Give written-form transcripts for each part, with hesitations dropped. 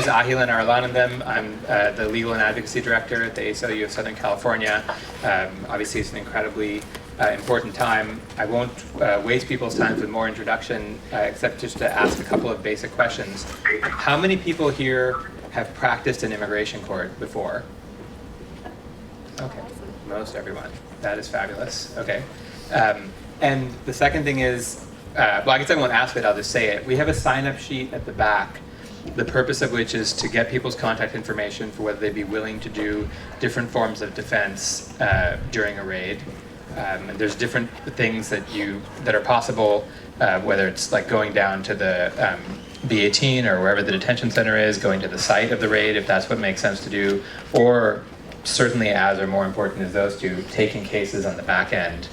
is Ahilan Arlanandam. I'm the Legal and Advocacy Director at the ACLU of Southern California. Obviously, it's an incredibly important time. I won't waste people's time with more introduction, except just to ask a couple of basic questions. How many people here have practiced in immigration court before? Okay, most everyone. That is fabulous. Okay. And the second thing is, well, I guess I won't ask it, I'll just say it. We have a sign-up sheet at the back, the purpose of which is to get people's contact information for whether they'd be willing to do different forms of defense during a raid. And there's different things that are possible, whether it's like going down to the B18 or wherever the detention center is, going to the site of the raid if that's what makes sense to do, or certainly as or more important as those two, taking cases on the back end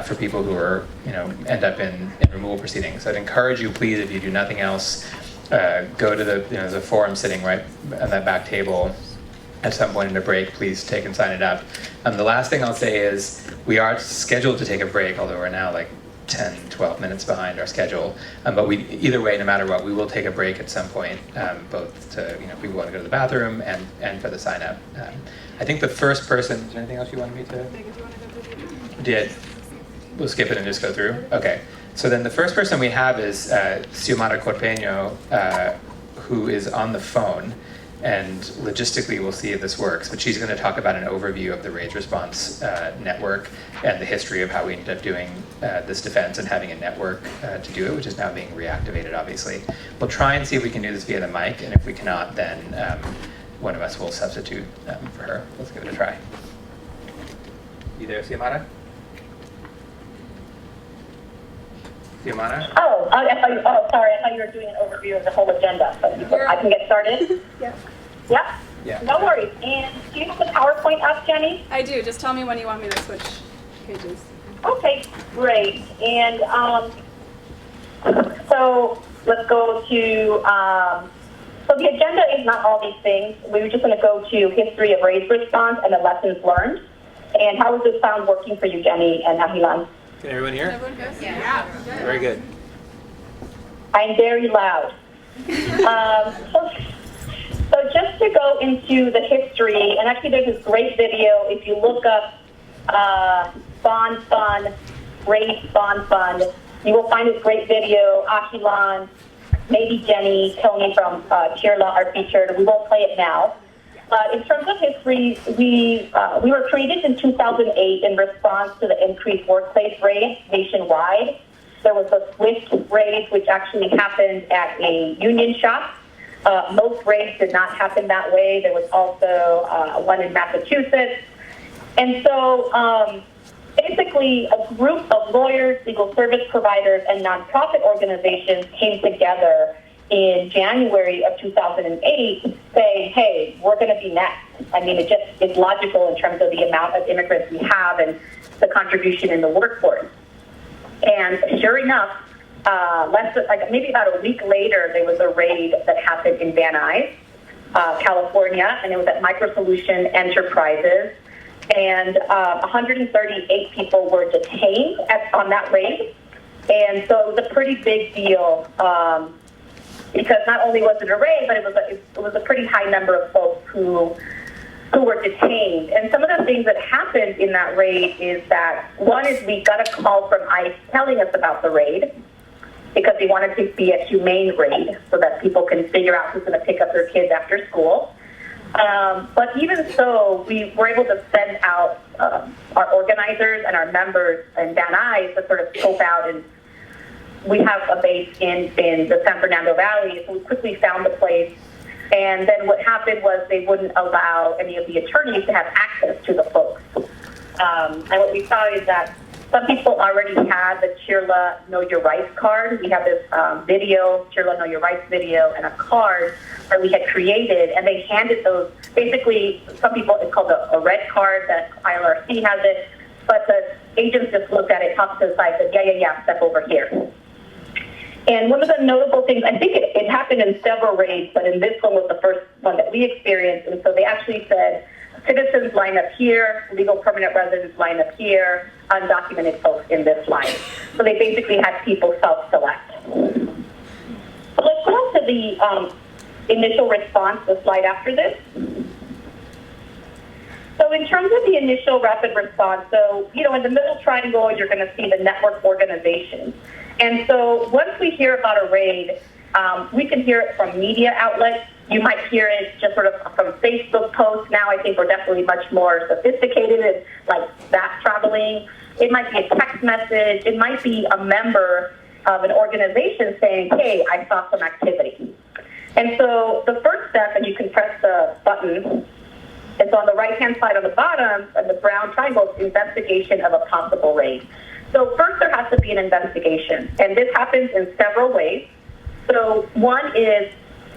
for people who are, end up in removal proceedings. So I'd encourage you, please, if you do nothing else, go to there's a forum sitting right on that back table. At some point in a break, please take and sign it up. The last thing I'll say is we are scheduled to take a break, although we're now like 10, 12 minutes behind our schedule. But either way, no matter what, we will take a break at some point, both to, if people want to go to the bathroom and for the sign up. I think the first person, is there anything else you wanted me to? Did. We'll skip it and just go through? Okay. So then the first person we have is Xiomara Corpeño, who is on the phone. And logistically, we'll see if this works, but she's going to talk about an overview of the Raids Response network and the history of how we ended up doing this defense and having a network to do it, which is now being reactivated, obviously. We'll try and see if we can do this via the mic, and if we cannot, then one of us will substitute for her. Let's give it a try. You there, Xiomara? Xiomara? Oh, sorry. I thought you were doing an overview of the whole agenda. But I can get started? Yeah. Yeah? Yeah. No worries. And do you have the PowerPoint up, Jenny? I do. Just tell me when you want me to switch pages. Okay, great. And so let's go to, so the agenda is not all these things. We were just going to go to history of Raids Response and the lessons learned. And how has this sound working for you, Jenny and Ahilan? Can everyone hear? Everyone good? Yeah. Very good. I'm very loud. So just to go into the history, and actually there's this great video, if you look up Bond Fund, Raids Bond Fund, you will find this great video. Ahilan, maybe Jenny, Tony from Chirla are featured. We won't play it now. But in terms of history, we were created in 2008 in response to the increased workplace raids nationwide. There was a Swift raid, which actually happened at a union shop. Most raids did not happen that way. There was also one in Massachusetts. And so basically a group of lawyers, legal service providers, and nonprofit organizations came together in January of 2008 saying, hey, we're going to be next. I mean, it's logical in terms of the amount of immigrants we have and the contribution in the workforce. And sure enough, maybe about a week later, there was a raid that happened in Van Nuys, California, and it was at Microsolution Enterprises. And 138 people were detained on that raid. And so it was a pretty big deal. Because not only was it a raid, but it was a pretty high number of folks who were detained. And some of the things that happened in that raid is that, one is we got a call from ICE telling us about the raid because they wanted to be a humane raid so that people can figure out who's going to pick up their kids after school. But even so, we were able to send out our organizers and our members in Van Nuys to sort of scope out, and we have a base in the San Fernando Valley, so we quickly found the place. And then what happened was they wouldn't allow any of the attorneys to have access to the folks. And what we saw is that some people already had the Chirla Know Your Rights card. We have this video, Chirla Know Your Rights video, and a card that we had created, and they handed those. Basically, some people, it's called a red card, that ILRC has it, but the agents just looked at it, talked to the side, said, yeah, step over here. And one of the notable things, I think it happened in several raids, but in this one was the first one that we experienced. And so they actually said, citizens line up here, legal permanent residents line up here, undocumented folks in this line. So they basically had people self-select. So let's go to initial response, the slide after this. So in terms of the initial rapid response, so, in the middle triangle, you're going to see the network organizations. And so once we hear about a raid, we can hear it from media outlets. You might hear it just sort of from Facebook posts. Now I think we're definitely much more sophisticated and like fast traveling. It might be a text message. It might be a member of an organization saying, hey, I saw some activity. And so the first step, and you can press the button, it's on the right-hand side on the bottom, and the brown triangle is investigation of a possible raid. So first there has to be an investigation, and this happens in several ways. So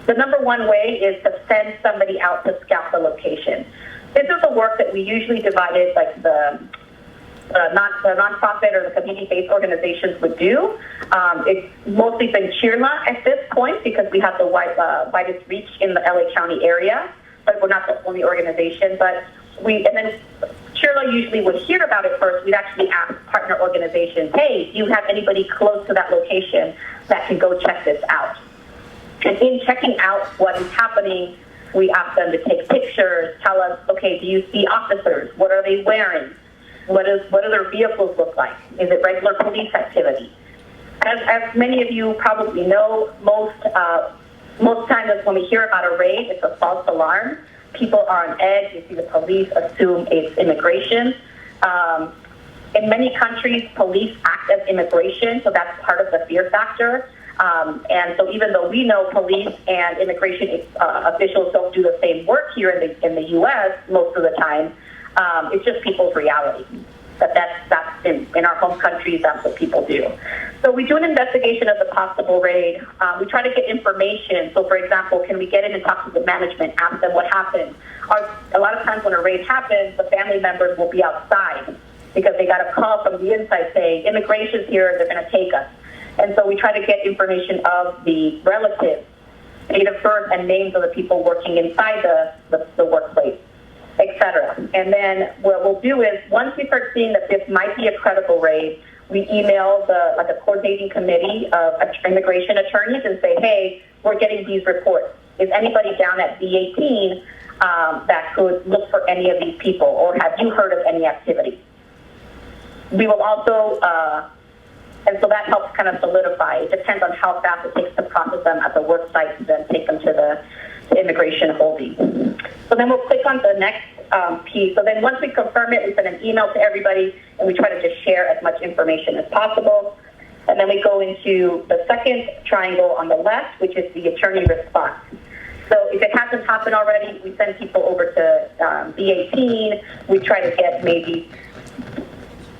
the number one way is to send somebody out to scout the location. This is the work that we usually divided, like the nonprofit or the community-based organizations would do. It's mostly been CHIRLA at this point because we have the widest reach in the LA County area, but we're not the only organization. But and then CHIRLA usually would hear about it first. We'd actually ask partner organizations, hey, do you have anybody close to that location that can go check this out? And in checking out what is happening, we ask them to take pictures, tell us, okay, do you see officers? What are they wearing? What do their vehicles look like? Is it regular police activity? As many of you probably know, most times when we hear about a raid, it's a false alarm. People are on edge. You see the police assume it's immigration. In many countries, police act as immigration, so that's part of the fear factor. And so even though we know police and immigration officials don't do the same work here in the U.S. most of the time, it's just people's reality. That's in our home countries, that's what people do. So we do an investigation of the possible raid. We try to get information. So, for example, can we get in and talk to the management, ask them what happened? A lot of times when a raid happens, the family members will be outside because they got a call from the inside saying, immigration's here, they're going to take us. And so we try to get information of the relatives, date of birth, and names of the people working inside the workplace, etc. And then what we'll do is, once we start seeing that this might be a credible raid, we email the coordinating committee of immigration attorneys and say, hey, we're getting these reports. Is anybody down at B18 that could look for any of these people, or have you heard of any activity? We will also, and so that helps kind of solidify. It depends on how fast it takes to process them at the work site and then take them to the immigration holding. So then we'll click on the next piece. So then once we confirm it, we send an email to everybody, and we try to just share as much information as possible. And then we go into the second triangle on the left, which is the attorney response. So if it hasn't happened already, we send people over to B18. We try to get maybe,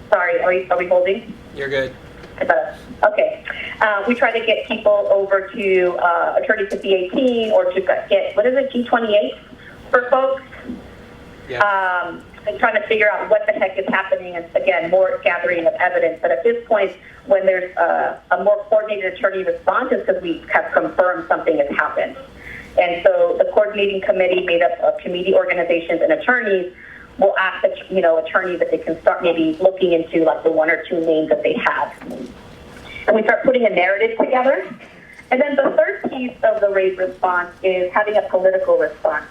sorry, are we holding? You're good. Okay. We try to get people over to attorneys to B18 or to get, what is it, G28 for folks? Yeah. And trying to figure out what the heck is happening, and again, more gathering of evidence. But at this point, when there's a more coordinated attorney response, it's because we have confirmed something has happened. And so the coordinating committee made up of community organizations and attorneys will ask attorneys that they can start maybe looking into like the one or two names that they have. And we start putting a narrative together. And then the third piece of the raid response is having a political response.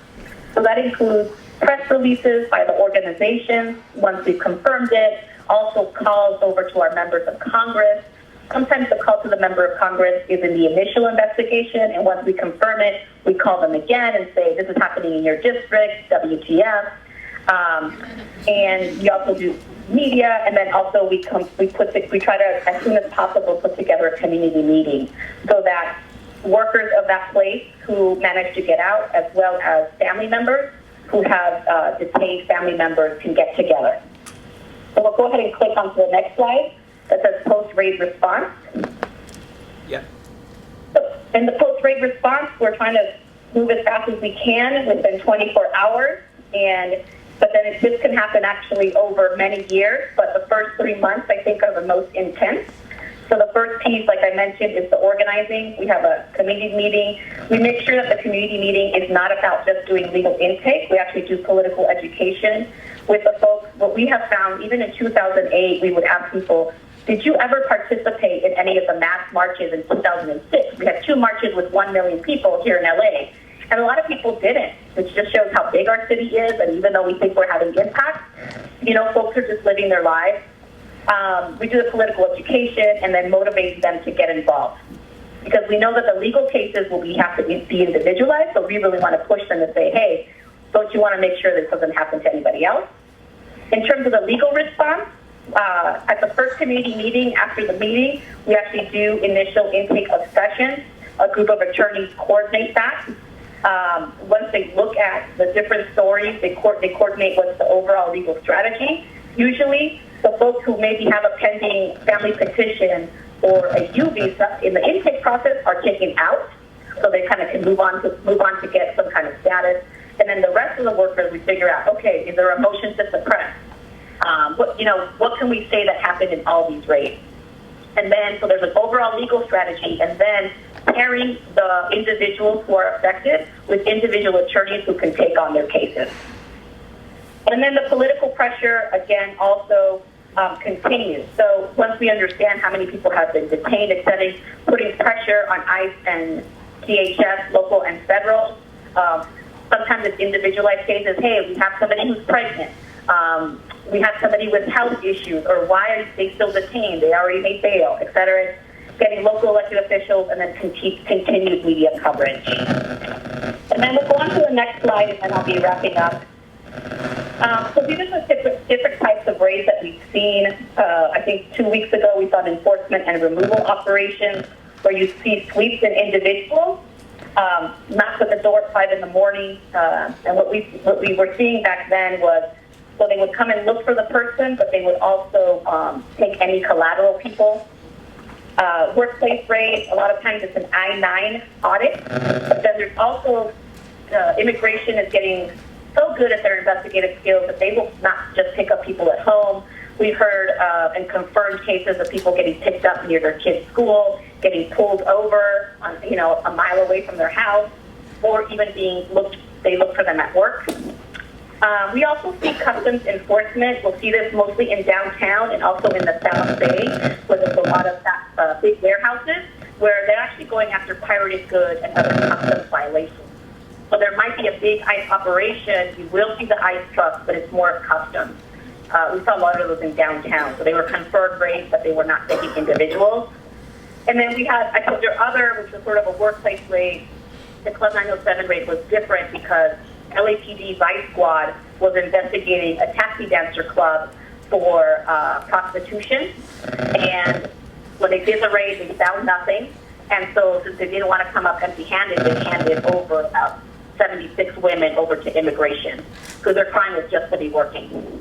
So that includes press releases by the organizations once we've confirmed it, also calls over to our members of Congress. Sometimes the call to the member of Congress is in the initial investigation, and once we confirm it, we call them again and say, this is happening in your district, WTF. And we also do media, and then also we try to, as soon as possible, put together a community meeting so that workers of that place who manage to get out, as well as family members who have detained family members, can get together. So we'll go ahead and click onto the next slide that says post-raid response. Yeah. So in the post-raid response, we're trying to move as fast as we can within 24 hours, but then this can happen actually over many years, but the first 3 months, I think, are the most intense. So the first piece, like I mentioned, is the organizing. We have a community meeting. We make sure that the community meeting is not about just doing legal intake. We actually do political education with the folks. What we have found, even in 2008, we would ask people, did you ever participate in any of the mass marches in 2006? We had 2 marches with 1 million people here in LA. And a lot of people didn't, which just shows how big our city is. And even though we think we're having impact, folks are just living their lives. We do the political education and then motivate them to get involved. Because we know that the legal cases will have to be individualized, so we really want to push them to say, hey, don't you want to make sure this doesn't happen to anybody else? In terms of the legal response, at the first committee meeting, after the meeting, we actually do initial intake of sessions. A group of attorneys coordinate that. Once they look at the different stories, they coordinate what's the overall legal strategy. Usually, the folks who maybe have a pending family petition or a U visa in the intake process are taken out, so they kind of can move on to get some kind of status. And then the rest of the workers, we figure out, okay, is there a motion to suppress? What can we say that happened in all these raids? And then, so there's an overall legal strategy, and then pairing the individuals who are affected with individual attorneys who can take on their cases. And then the political pressure, again, also continues. So once we understand how many people have been detained, etc., putting pressure on ICE and DHS, local and federal. Sometimes it's individualized cases. Hey, we have somebody who's pregnant. We have somebody with health issues, or why are they still detained? They already made bail, etc. Getting local elected officials, and then continued media coverage. And then we'll go on to the next slide, and then I'll be wrapping up. So these are the different types of raids that we've seen. I think 2 weeks ago we saw an enforcement and removal operations where you see sweeps in individuals, knocks at the door at 5 in the morning. And what we were seeing back then was, so they would come and look for the person, but they would also take any collateral people. Workplace raids, a lot of times it's an I-9 audit. But then there's also immigration is getting so good at their investigative skills that they will not just pick up people at home. We've heard and confirmed cases of people getting picked up near their kids' school, getting pulled over, a mile away from their house, or even they look for them at work. We also see customs enforcement. We'll see this mostly in downtown and also in the South Bay, where there's a lot of big warehouses where they're actually going after pirated goods and other customs violations. So there might be a big ICE operation. You will see the ICE trucks, but it's more of customs. We saw a lot of those in downtown. So they were confirmed raids, but they were not taking individuals. And then we had, I told you, which was sort of a workplace raid. The Club 907 raid was different because LAPD Vice Squad was investigating a taxi dancer club for prostitution. And when they did the raid, they found nothing. And so since they didn't want to come up empty-handed, they handed over about 76 women over to immigration because their crime was just to be working.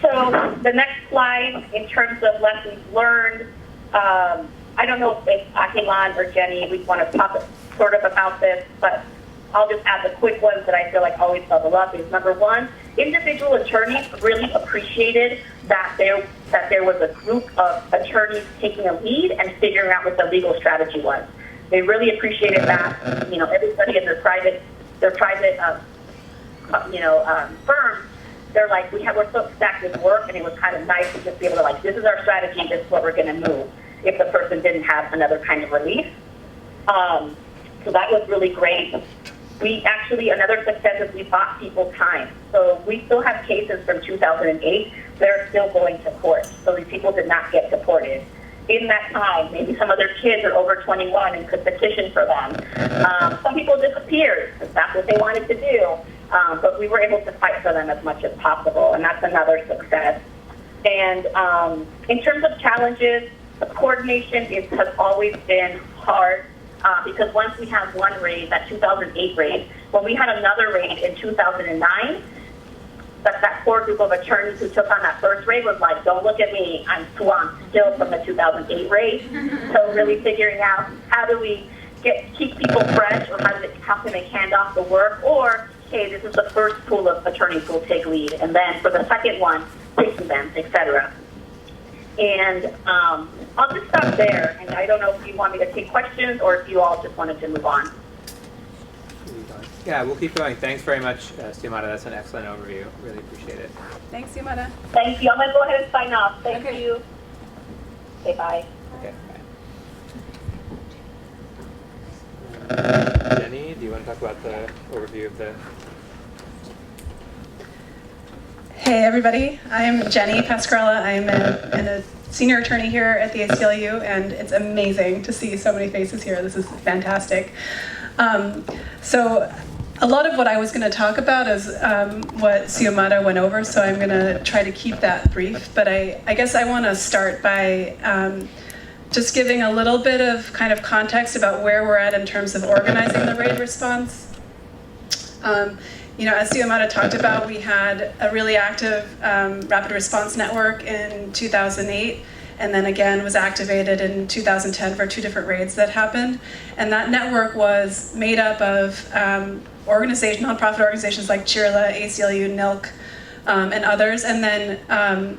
So the next slide, in terms of lessons learned, I don't know if Ahilan or Jenny, we want to talk sort of about this, but I'll just add the quick ones that I feel like always bubble up. Is number one, individual attorneys really appreciated that there was a group of attorneys taking a lead and figuring out what the legal strategy was. They really appreciated that. Everybody in their private firms, they're like, we're so stacked with work, and it was kind of nice to just be able to this is our strategy, this is what we're going to move if the person didn't have another kind of relief. So that was really great. Another success is we bought people time. So we still have cases from 2008 that are still going to court. So these people did not get deported. In that time, maybe some of their kids are over 21 and could petition for them. Some people disappeared. That's what they wanted to do. But we were able to fight for them as much as possible, and that's another success. And in terms of challenges, the coordination has always been hard. Because once we had one raid, that 2008 raid, when we had another raid in 2009, that core group of attorneys who took on that first raid was like, don't look at me, I'm swamped still from the 2008 raid. So really figuring out how do we keep people fresh, or how can they hand off the work, or, hey, this is the first pool of attorneys who will take lead, and then for the second one, taking them, etc. And I'll just stop there, and I don't know if you want me to take questions or if you all just wanted to move on. Yeah, we'll keep going. Thanks very much, Xiomara. That's an excellent overview. Really appreciate it. Thanks, Xiomara. Thank you. I'm going to go ahead and sign off. Thank you. Okay, bye. Okay, bye. Jenny, do you want to talk about the overview of the... Hey everybody, I'm Jenny Pascarella. I'm a senior attorney here at the ACLU, and it's amazing to see so many faces here. This is fantastic. So a lot of what I was going to talk about is what Xiomara went over, so I'm going to try to keep that brief. But I guess I want to start by just giving a little bit of kind of context about where we're at in terms of organizing the raid response. You know, as Xiomara talked about, we had a really active rapid response network in 2008, and then again was activated in 2010 for 2 different raids that happened. And that network was made up of nonprofit organizations like CHIRLA, ACLU, NILC, and others, and then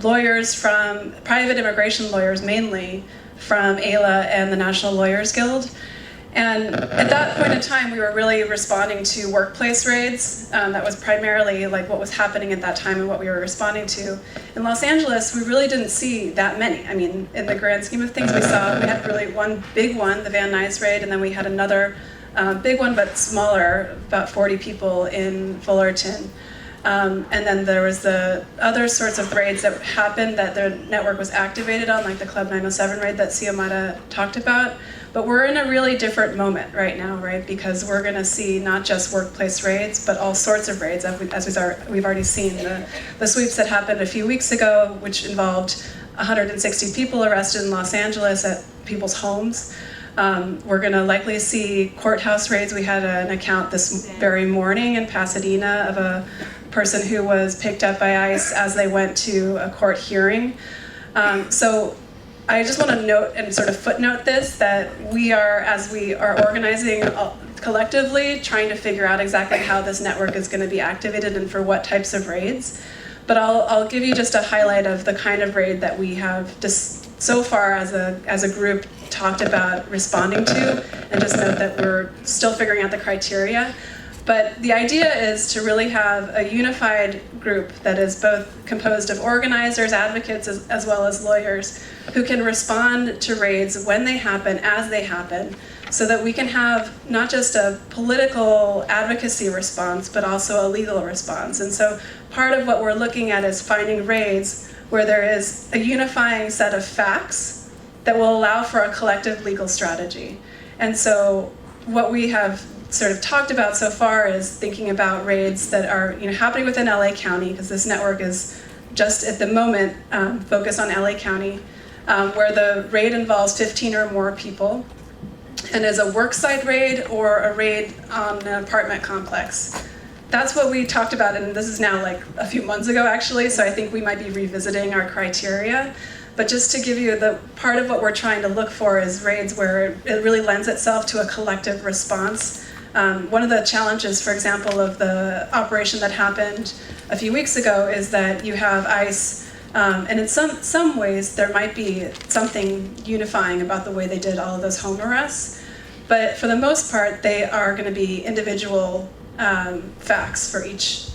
lawyers from, private immigration lawyers mainly, from AILA and the National Lawyers Guild. And at that point in time, we were really responding to workplace raids. That was primarily like what was happening at that time and what we were responding to. In Los Angeles, we really didn't see that many. I mean, in the grand scheme of things, we had really one big one, the Van Nuys raid, and then we had another big one but smaller, about 40 people in Fullerton. And then there was the other sorts of raids that happened that the network was activated on, like the Club 907 raid that Xiomara talked about. But we're in a really different moment right now, right? Because we're going to see not just workplace raids, but all sorts of raids, as we've already seen. The sweeps that happened a few weeks ago, which involved 160 people arrested in Los Angeles at people's homes. We're going to likely see courthouse raids. We had an account this very morning in Pasadena of a person who was picked up by ICE as they went to a court hearing. So I just want to note and sort of footnote this, that we are, as we are organizing collectively, trying to figure out exactly how this network is going to be activated and for what types of raids. But I'll give you just a highlight of the kind of raid that we have just so far as a group talked about responding to, and just note that we're still figuring out the criteria. But the idea is to really have a unified group that is both composed of organizers, advocates, as well as lawyers who can respond to raids when they happen, as they happen, so that we can have not just a political advocacy response, but also a legal response. And so part of what we're looking at is finding raids where there is a unifying set of facts that will allow for a collective legal strategy. And so what we have sort of talked about so far is thinking about raids that are happening within LA County, because this network is just at the moment focused on LA County, where the raid involves 15 or more people and is a worksite raid or a raid on an apartment complex. That's what we talked about, and this is now like a few months ago actually, so I think we might be revisiting our criteria. But just to give you the part of what we're trying to look for is raids where it really lends itself to a collective response. One of the challenges, for example, of the operation that happened a few weeks ago is that you have ICE, and in some ways there might be something unifying about the way they did all of those home arrests, but for the most part they are going to be individual facts for each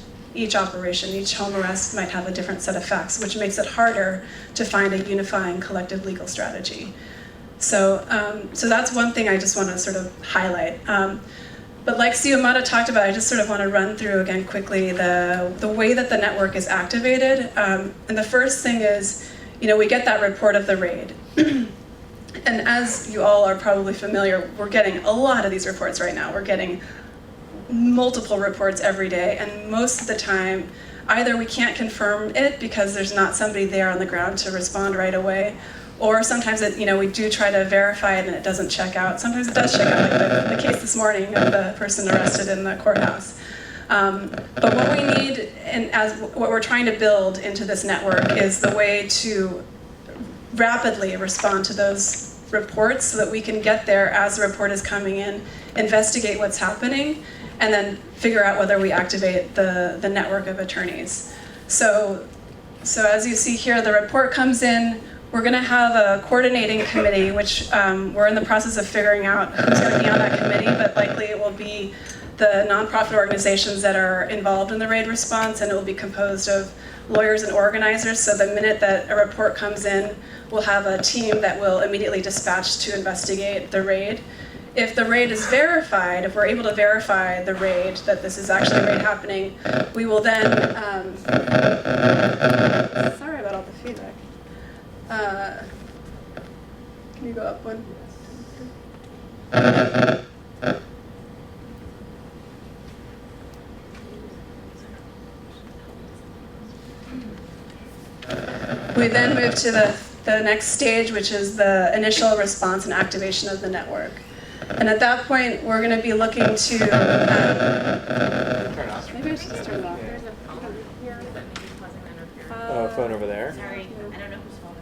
operation. Each home arrest might have a different set of facts, which makes it harder to find a unifying collective legal strategy. So that's one thing I just want to sort of highlight. But like Xiomara talked about, I just sort of want to run through again quickly the way that the network is activated. And the first thing is, we get that report of the raid. And as you all are probably familiar, we're getting a lot of these reports right now. We're getting multiple reports every day, and most of the time, either we can't confirm it because there's not somebody there on the ground to respond right away, or sometimes we do try to verify it and it doesn't check out. Sometimes it does check out, like the case this morning of the person arrested in the courthouse. But what we need, and what we're trying to build into this network, is the way to rapidly respond to those reports so that we can get there as the report is coming in, investigate what's happening, and then figure out whether we activate the network of attorneys. So as you see here, the report comes in. We're going to have a coordinating committee, which we're in the process of figuring out who's going to be on that committee, but likely it will be the nonprofit organizations that are involved in the raid response, and it will be composed of lawyers and organizers. So the minute that a report comes in, we'll have a team that will immediately dispatch to investigate the raid. If the raid is verified, if we're able to verify the raid, that this is actually a raid happening, we will then, sorry about all the feedback. Can you go up one? We then move to the next stage, which is the initial response and activation of the network. And at that point, we're going to be looking to, maybe I should just turn it off. There's a phone here that may be causing interference. Oh, phone over there. Sorry, I don't know whose phone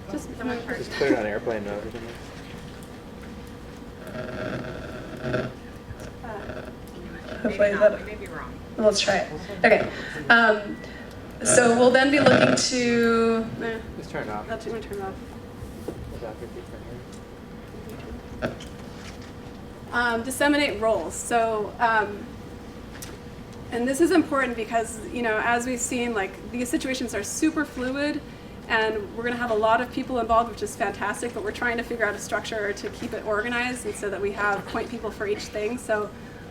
this is. Just, Someone charged Just me. put it on airplane mode or something. hopefully Maybe that, not, we may be wrong. let's try it. Okay. So we'll then be looking to, Just turn it off. I'll turn it off. Disseminate roles. So, and this is important because, you know, as we've seen, like, these situations are super fluid, and we're going to have a lot of people involved, which is fantastic, but we're trying to figure out a structure to keep it organized and so that we have point people for each thing. So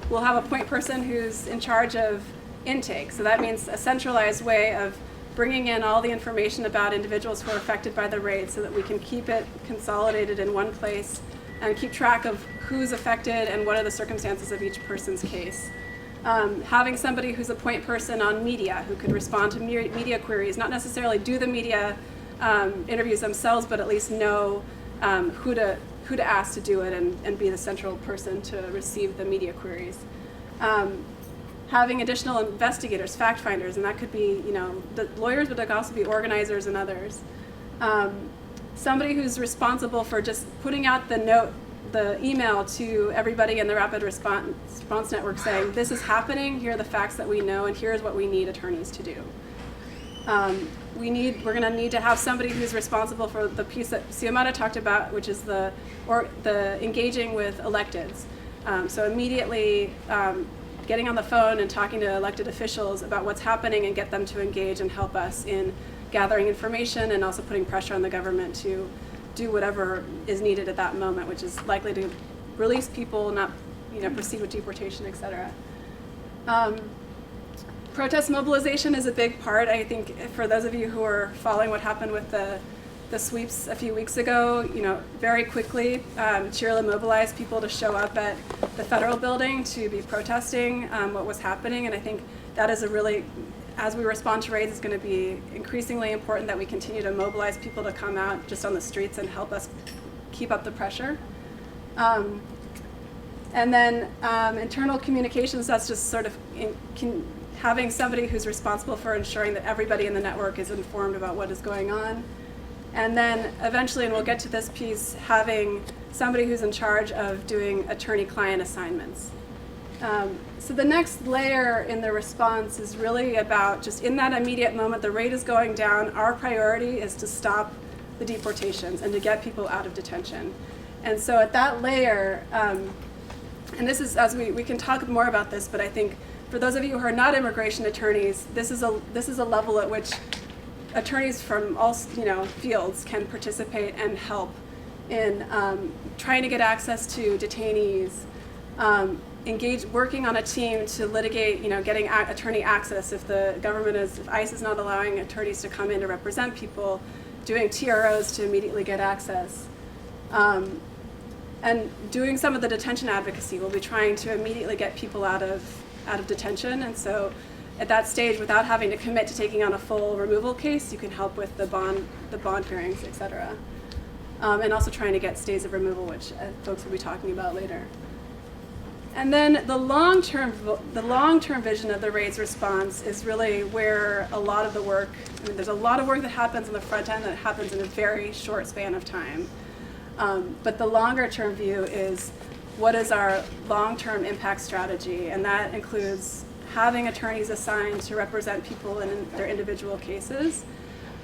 we'll have a point person who's in charge of intake. So that means a centralized way of bringing in all the information about individuals who are affected by the raid so that we can keep it consolidated in one place and keep track of who's affected and what are the circumstances of each person's case. Having somebody who's a point person on media who could respond to media queries, not necessarily do the media interviews themselves, but at least know who to ask to do it and be the central person to receive the media queries. Having additional investigators, fact finders, and that could be, you know, the lawyers, but it could also be organizers and others. Somebody who's responsible for just putting out the email to everybody in the rapid response network saying, this is happening, here are the facts that we know, and here's what we need attorneys to do. We're going to need to have somebody who's responsible for the piece that Xiomara talked about, which is the engaging with electeds. So immediately getting on the phone and talking to elected officials about what's happening and get them to engage and help us in gathering information and also putting pressure on the government to do whatever is needed at that moment, which is likely to release people, not, you know, proceed with deportation, et cetera. Protest mobilization is a big part. I think for those of you who are following what happened with the sweeps a few weeks ago, you know, very quickly, Chirla mobilized people to show up at the federal building to be protesting what was happening, and I think that is a really, as we respond to raids, it's going to be increasingly important that we continue to mobilize people to come out just on the streets and help us keep up the pressure. And then internal communications, that's just sort of having somebody who's responsible for ensuring that everybody in the network is informed about what is going on. And then eventually, and we'll get to this piece, having somebody who's in charge of doing attorney-client assignments. So the next layer in the response is really about just in that immediate moment, the rate is going down, our priority is to stop the deportations and to get people out of detention. And so at that layer, and this is, as we can talk more about this, but I think for those of you who are not immigration attorneys, this is a level at which attorneys from all, you know, fields can participate and help in trying to get access to detainees, working on a team to litigate, you know, getting attorney access if the government if ICE is not allowing attorneys to come in to represent people, doing TROs to immediately get access. And doing some of the detention advocacy. We'll be trying to immediately get people out of detention, and so at that stage, without having to commit to taking on a full removal case, you can help with the bond hearings, et cetera. And also trying to get stays of removal, which folks will be talking about later. And then the long-term vision of the raids response is really where a lot of the work, I mean, there's a lot of work that happens on the front end that happens in a very short span of time. But the longer-term view is what is our long-term impact strategy, and that includes having attorneys assigned to represent people in their individual cases.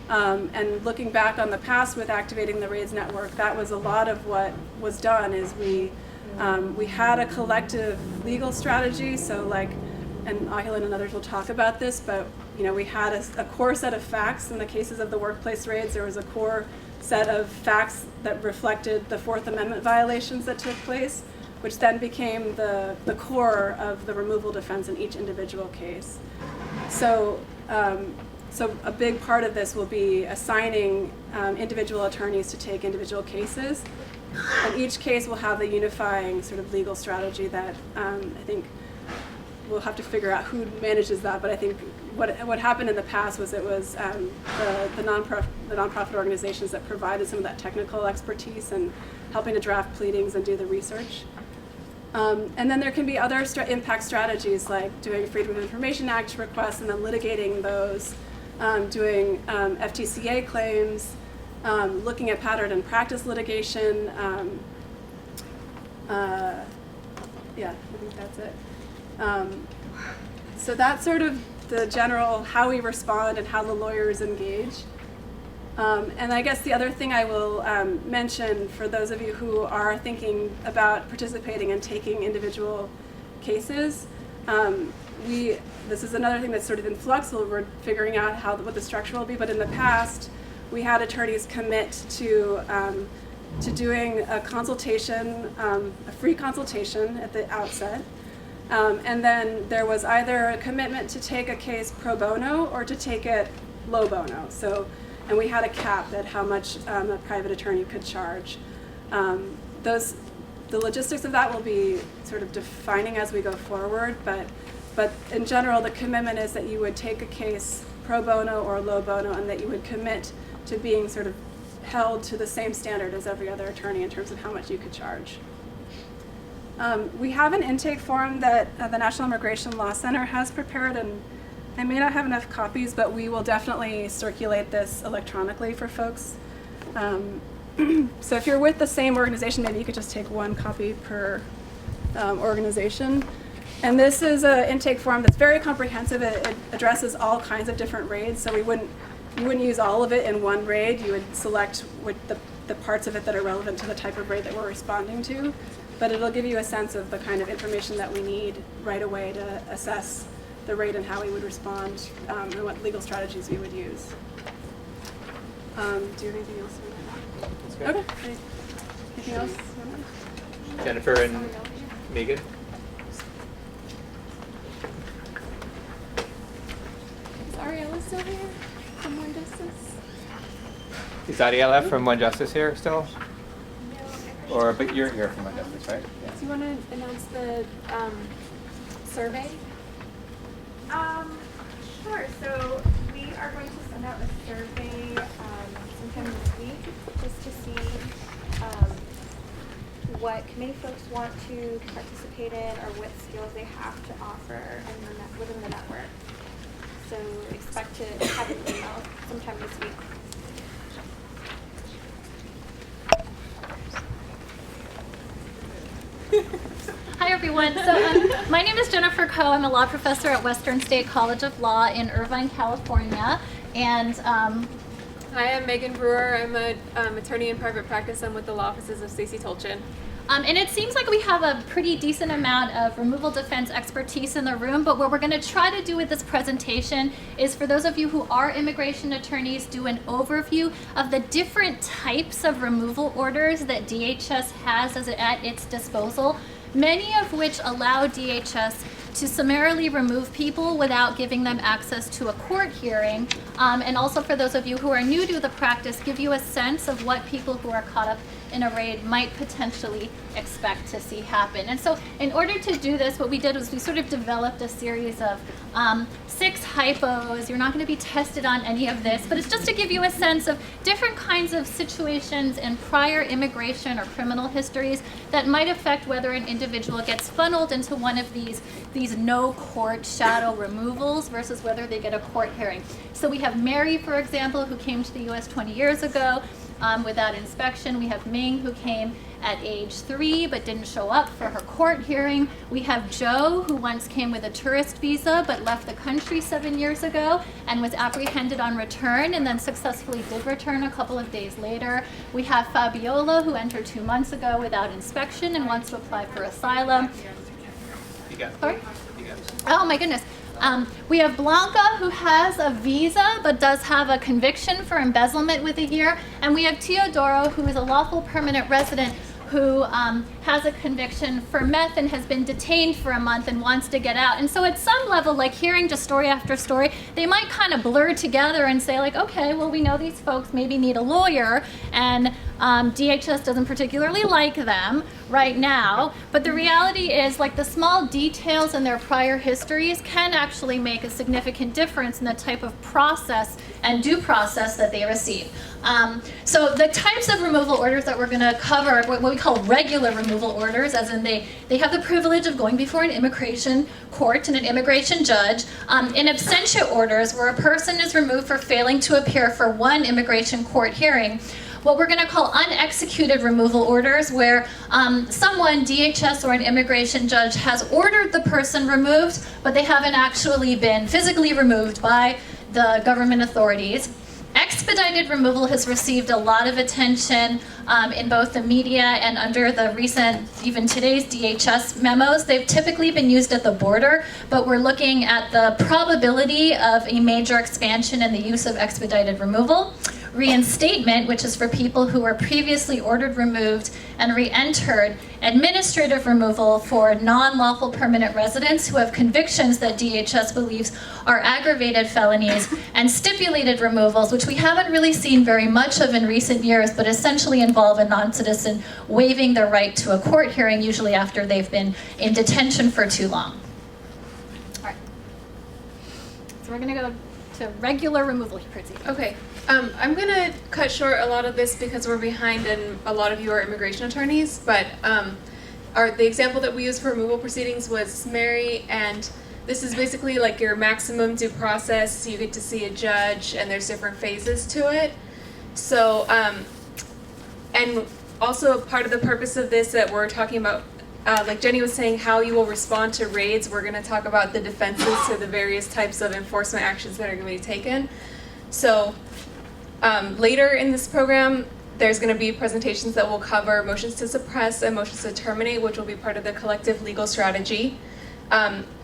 And looking back on the past with activating the RAIDS network, that was a lot of what was done is we had a collective legal strategy, so like, and Ahilan and others will talk about this, but you know, we had a core set of facts in the cases of the workplace raids. There was a core set of facts that reflected the Fourth Amendment violations that took place, which then became the core of the removal defense in each individual case. So, so a big part of this will be assigning individual attorneys to take individual cases. And each case will have a unifying sort of legal strategy that I think we'll have to figure out who manages that. But I think what happened in the past was it was the nonprofit organizations that provided some of that technical expertise and helping to draft pleadings and do the research. And then there can be other impact strategies like doing Freedom of Information Act requests and then litigating those, doing FTCA claims, looking at pattern and practice litigation. Yeah, I think that's it. So that's sort of the general how we respond and how the lawyers engage. And I guess the other thing I will mention for those of you who are thinking about participating and taking individual cases, this is another thing that's sort of in flux. We're figuring out what the structure will be, but in the past, we had attorneys commit to doing a consultation, a free consultation at the outset. And then there was either a commitment to take a case pro bono or to take it low bono. And we had a cap at how much a private attorney could charge. The logistics of that will be sort of defining as we go forward, but in general, the commitment is that you would take a case pro bono or low bono and that you would commit to being sort of held to the same standard as every other attorney in terms of how much you could charge. We have an intake form that the National Immigration Law Center has prepared, and I may not have enough copies, but we will definitely circulate this electronically for folks. So if you're with the same organization, maybe you could just take one copy per organization. And this is an intake form that's very comprehensive. It addresses all kinds of different raids, so you wouldn't use all of it in one raid. You would select the parts of it that are relevant to the type of raid that we're responding to. But it'll give you a sense of the kind of information that we need right away to assess the rate and how we would respond and what legal strategies we would use. Do you have anything else? That's good. Okay. Anything else? Jennifer and Megan. Is Ariella still here from One Justice? Is Adiela from One Justice here still? No. But you're here from One Justice, right? Yeah. Do you want to announce the survey? Sure. So we are going to send out a survey sometime this week just to see what committee folks want to participate in or what skills they have to offer within the network. So expect to have an email sometime this week. Hi everyone. So my name is Jennifer Coe. I'm a law professor at Western State College of Law in Irvine, California. And Hi, I'm Megan Brewer. I'm an attorney in private practice. I'm with the law offices of Stacey Tolchin. and it seems like we have a pretty decent amount of removal defense expertise in the room, but what we're going to try to do with this presentation is for those of you who are immigration attorneys, do an overview of the different types of removal orders that DHS has at its disposal, many of which allow DHS to summarily remove people without giving them access to a court hearing. And also for those of you who are new to the practice, give you a sense of what people who are caught up in a raid might potentially expect to see happen. And so in order to do this, what we did was we sort of developed a series of 6 hypos. You're not going to be tested on any of this, but it's just to give you a sense of different kinds of situations and prior immigration or criminal histories that might affect whether an individual gets funneled into one of these no court shadow removals versus whether they get a court hearing. So we have Mary, for example, who came to the US 20 years ago without inspection. We have Ming, who came at age 3 but didn't show up for her court hearing. We have Joe, who once came with a tourist visa but left the country 7 years ago and was apprehended on return and then successfully did return a couple of days later. We have Fabiola, who entered 2 months ago without inspection and wants to apply for asylum. You got it. Sorry? You got it. Oh my goodness. We have Blanca, who has a visa but does have a conviction for embezzlement with a year. And we have Teodoro, who is a lawful permanent resident who has a conviction for meth and has been detained for a month and wants to get out. And so at some level, like hearing just story after story, they might kind of blur together and say like, okay, well, we know these folks maybe need a lawyer, and DHS doesn't particularly like them right now. But the reality is, like, the small details in their prior histories can actually make a significant difference in the type of process and due process that they receive. So the types of removal orders that we're going to cover, what we call regular removal orders, as in they have the privilege of going before an immigration court and an immigration judge. In absentia orders, where a person is removed for failing to appear for one immigration court hearing. What we're going to call unexecuted removal orders, where someone, DHS or an immigration judge, has ordered the person removed, but they haven't actually been physically removed by the government authorities. Expedited removal has received a lot of attention in both the media and under the recent, even today's DHS memos. They've typically been used at the border, but we're looking at the probability of a major expansion in the use of expedited removal. Reinstatement, which is for people who were previously ordered removed and re-entered. Administrative removal for non-lawful permanent residents who have convictions that DHS believes are aggravated felonies. And stipulated removals, which we haven't really seen very much of in recent years, but essentially involve a non-citizen waiving their right to a court hearing, usually after they've been in detention for too long. All right. So we're going to go to regular removal proceedings. Okay. I'm going to cut short a lot of this because we're behind and a lot of you are immigration attorneys, but the example that we used for removal proceedings was Mary, and this is basically like your maximum due process. You get to see a judge and there's different phases to it. So, and also part of the purpose of this that we're talking about, like Jenny was saying, how you will respond to raids, we're going to talk about the defenses to the various types of enforcement actions that are going to be taken. So, later in this program, there's going to be presentations that will cover motions to suppress and motions to terminate, which will be part of the collective legal strategy.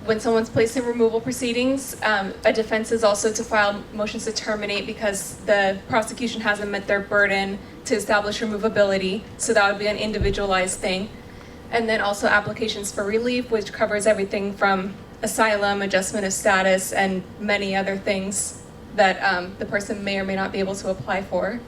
When someone's placed in removal proceedings, a defense is also to file motions to terminate because the prosecution hasn't met their burden to establish removability, so that would be an individualized thing. And then also applications for relief, which covers everything from asylum, adjustment of status, and many other things that the person may or may not be able to apply for.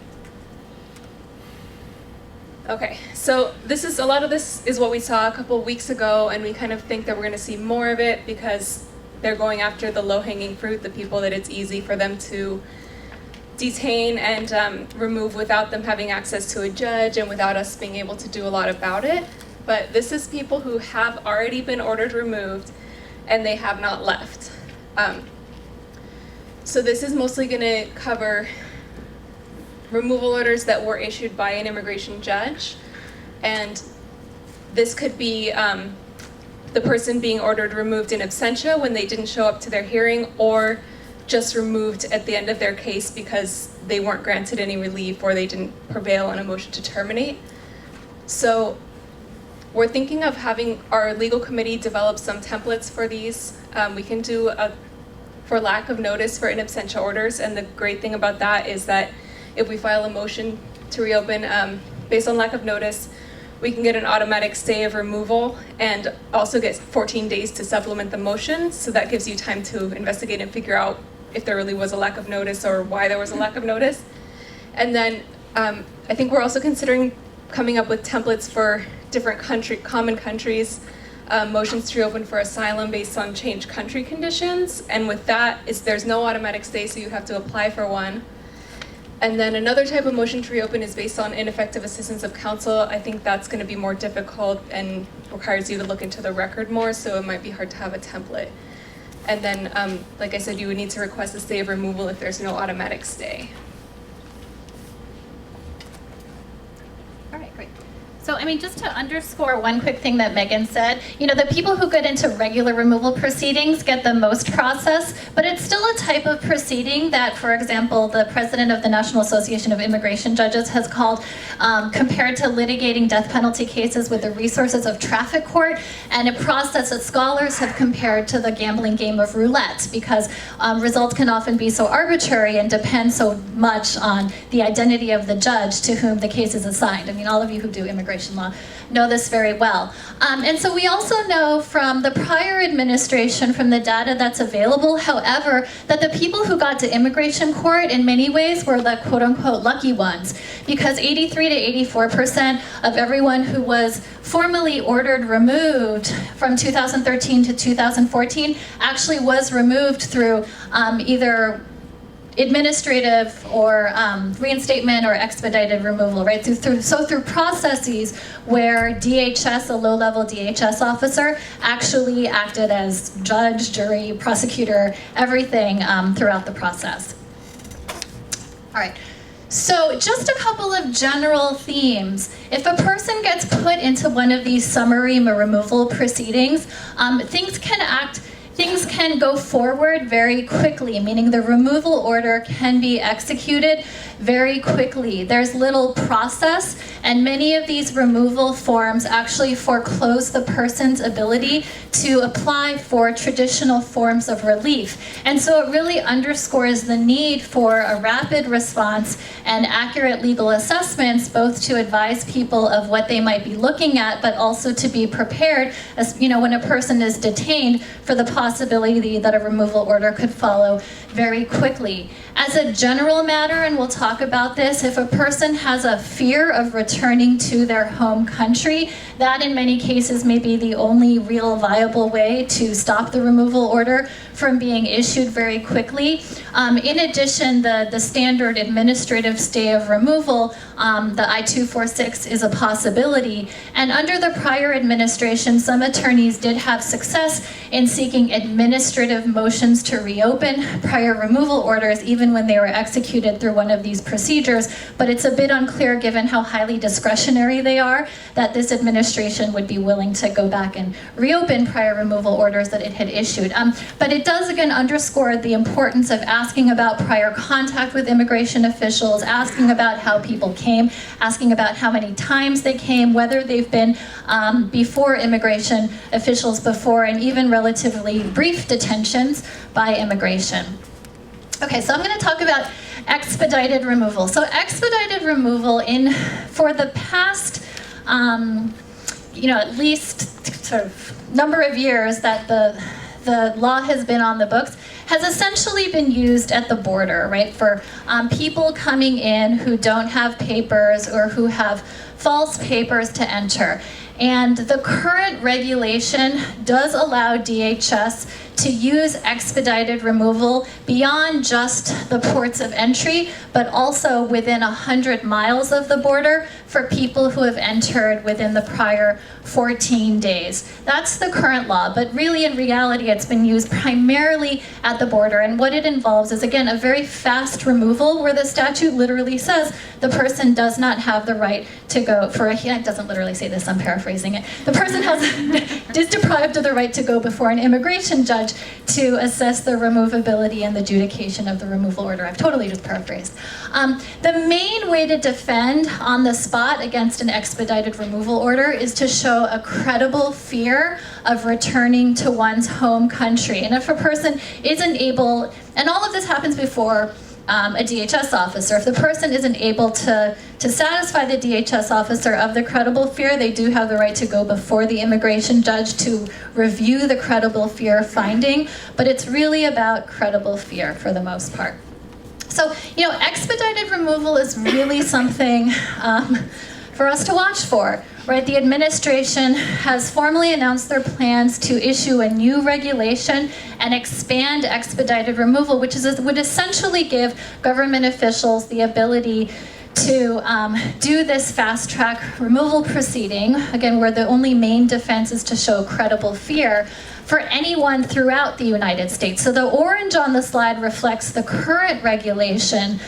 Okay, so a lot of this is what we saw a couple of weeks ago, and we kind of think that we're going to see more of it because they're going after the low-hanging fruit, the people that it's easy for them to detain and remove without them having access to a judge and without us being able to do a lot about it. But this is people who have already been ordered removed and they have not left. So this is mostly going to cover removal orders that were issued by an immigration judge. And this could be the person being ordered removed in absentia when they didn't show up to their hearing, or just removed at the end of their case because they weren't granted any relief or they didn't prevail on a motion to terminate. So we're thinking of having our legal committee develop some templates for these. We can do for lack of notice for in absentia orders, and the great thing about that is that if we file a motion to reopen based on lack of notice, we can get an automatic stay of removal and also get 14 days to supplement the motion. So that gives you time to investigate and figure out if there really was a lack of notice or why there was a lack of notice. And then I think we're also considering coming up with templates for different common countries, motions to reopen for asylum based on changed country conditions. And with that, there's no automatic stay, so you have to apply for one. And then another type of motion to reopen is based on ineffective assistance of counsel. I think that's going to be more difficult and requires you to look into the record more, so it might be hard to have a template. And then, like I said, you would need to request a stay of removal if there's no automatic stay. All right, great. So, I mean, just to underscore one quick thing that Megan said, you know, the people who get into regular removal proceedings get the most process, but it's still a type of proceeding that, for example, the president of the National Association of Immigration Judges has called, compared to litigating death penalty cases with the resources of traffic court, and a process that scholars have compared to the gambling game of roulette, because results can often be so arbitrary and depend so much on the identity of the judge to whom the case is assigned. I mean, all of you who do immigration law know this very well. And so we also know from the prior administration, from the data that's available, however, that the people who got to immigration court in many ways were the quote-unquote lucky ones, because 83 to 84% of everyone who was formally ordered removed from 2013 to 2014 actually was removed through either administrative or reinstatement or expedited removal, right? Through processes where DHS, a low-level DHS officer, actually acted as judge, jury, prosecutor, everything throughout the process. All right. So just a couple of general themes. If a person gets put into one of these summary removal proceedings, things can go forward very quickly, meaning the removal order can be executed very quickly. There's little process, and many of these removal forms actually foreclose the person's ability to apply for traditional forms of relief. And so it really underscores the need for a rapid response and accurate legal assessments, both to advise people of what they might be looking at, but also to be prepared, as you know, when a person is detained, for the possibility that a removal order could follow very quickly. As a general matter, and we'll talk about this, if a person has a fear of returning to their home country, that in many cases may be the only real viable way to stop the removal order from being issued very quickly. In addition, the standard administrative stay of removal, the I-246, is a possibility. And under the prior administration, some attorneys did have success in seeking administrative motions to reopen prior removal orders, even when they were executed through one of these procedures. But it's a bit unclear, given how highly discretionary they are, that this administration would be willing to go back and reopen prior removal orders that it had issued. But it does again underscore the importance of asking about prior contact with immigration officials, asking about how people came, asking about how many times they came, whether they've been before immigration officials before, and even relatively brief detentions by immigration. Okay, so I'm going to talk about expedited removal. So expedited removal, for the past at least sort of number of years that the law has been on the books, has essentially been used at the border, right, for people coming in who don't have papers or who have false papers to enter. And the current regulation does allow DHS to use expedited removal beyond just the ports of entry, but also within 100 miles of the border for people who have entered within the prior 14 days. That's the current law, but really in reality it's been used primarily at the border, and what it involves is, again, a very fast removal where the statute literally says the person does not have the right to go it doesn't literally say this, I'm paraphrasing it. The person is deprived of the right to go before an immigration judge to assess the removability and the adjudication of the removal order. I've totally just paraphrased. The main way to defend on the spot against an expedited removal order is to show a credible fear of returning to one's home country. And if a person isn't able, and all of this happens before a DHS officer, if the person isn't able to satisfy the DHS officer of the credible fear, they do have the right to go before the immigration judge to review the credible fear finding, but it's really about credible fear for the most part. So, expedited removal is really something for us to watch for, right? The administration has formally announced their plans to issue a new regulation and expand expedited removal, which would essentially give government officials the ability to do this fast-track removal proceeding, again, where the only main defense is to show credible fear, for anyone throughout the United States. So the orange on the slide reflects the current regulation,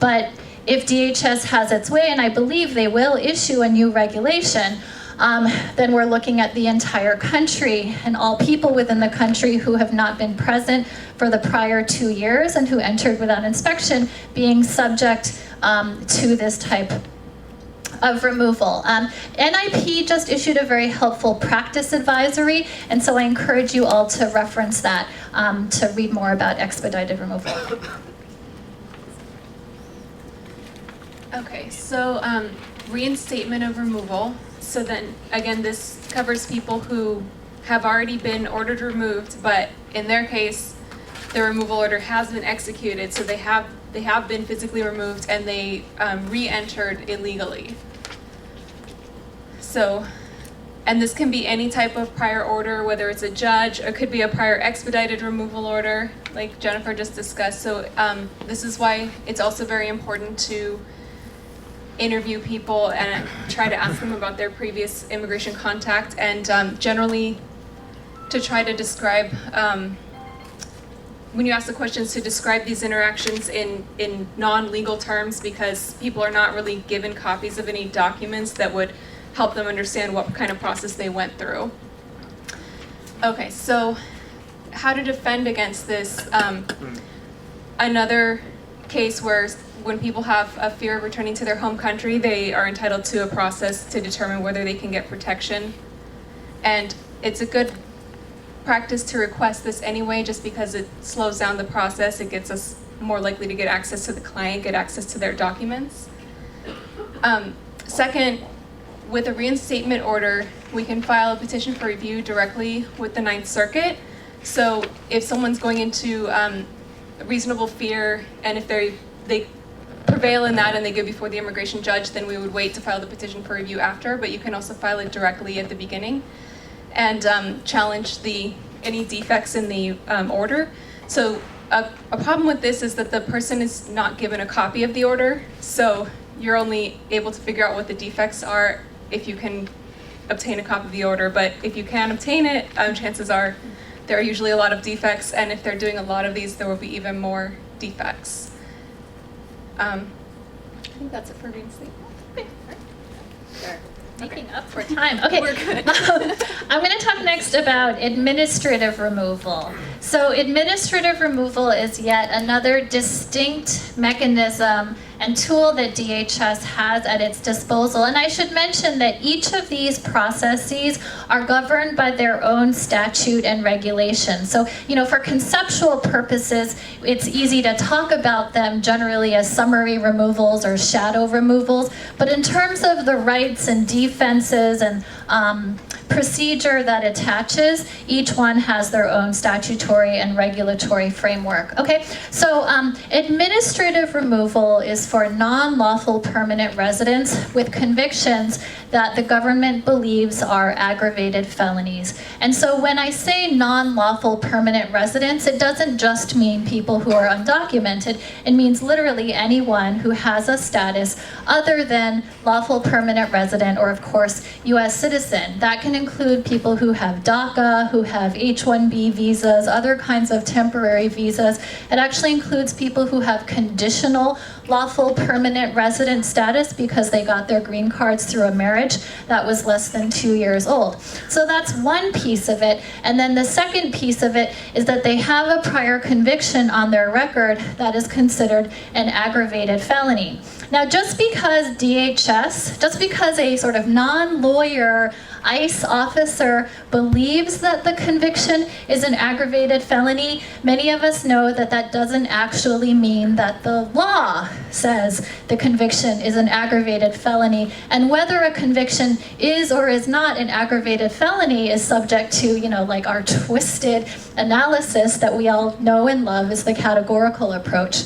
but if DHS has its way, and I believe they will issue a new regulation, then we're looking at the entire country and all people within the country who have not been present for the prior 2 years and who entered without inspection being subject to this type of removal. NIP just issued a very helpful practice advisory, and so I encourage you all to reference that to read more about expedited removal. Okay, so reinstatement of removal. So then, again, this covers people who have already been ordered removed, but in their case, the removal order has been executed, so they have been physically removed and they re-entered illegally. So, and this can be any type of prior order, whether it's a judge, or it could be a prior expedited removal order, like Jennifer just discussed. So this is why it's also very important to interview people and try to ask them about their previous immigration contact, and generally to try to describe, when you ask the questions, to describe these interactions in non-legal terms, because people are not really given copies of any documents that would help them understand what kind of process they went through. Okay, so how to defend against this. Another case where when people have a fear of returning to their home country, they are entitled to a process to determine whether they can get protection. And it's a good practice to request this anyway, just because it slows down the process. It gets us more likely to get access to the client, get access to their documents. Second, with a reinstatement order, we can file a petition for review directly with the Ninth Circuit. So if someone's going into reasonable fear, and if they prevail in that and they go before the immigration judge, then we would wait to file the petition for review after, but you can also file it directly at the beginning and challenge any defects in the order. So a problem with this is that the person is not given a copy of the order, so you're only able to figure out what the defects are if you can obtain a copy of the order. But if you can obtain it, chances are there are usually a lot of defects, and if they're doing a lot of these, there will be even more defects. I think that's it for reinstatement. Making up for time. Okay, We're good. I'm going to talk next about administrative removal. So administrative removal is yet another distinct mechanism and tool that DHS has at its disposal. And I should mention that each of these processes are governed by their own statute and regulation. So, for conceptual purposes, it's easy to talk about them generally as summary removals or shadow removals. But in terms of the rights and defenses and procedure that attaches, each one has their own statutory and regulatory framework. Okay, so administrative removal is for non-lawful permanent residents with convictions that the government believes are aggravated felonies. And so when I say non-lawful permanent residents, it doesn't just mean people who are undocumented. It means literally anyone who has a status other than lawful permanent resident or, of course, U.S. citizen. That can include people who have DACA, who have H-1B visas, other kinds of temporary visas. It actually includes people who have conditional lawful permanent resident status because they got their green cards through a marriage that was less than 2 years old. So that's one piece of it. And then the second piece of it is that they have a prior conviction on their record that is considered an aggravated felony. Now, just because DHS, just because a sort of non-lawyer ICE officer believes that the conviction is an aggravated felony, many of us know that that doesn't actually mean that the law says the conviction is an aggravated felony. And whether a conviction is or is not an aggravated felony is subject to, like our twisted analysis that we all know and love is the categorical approach.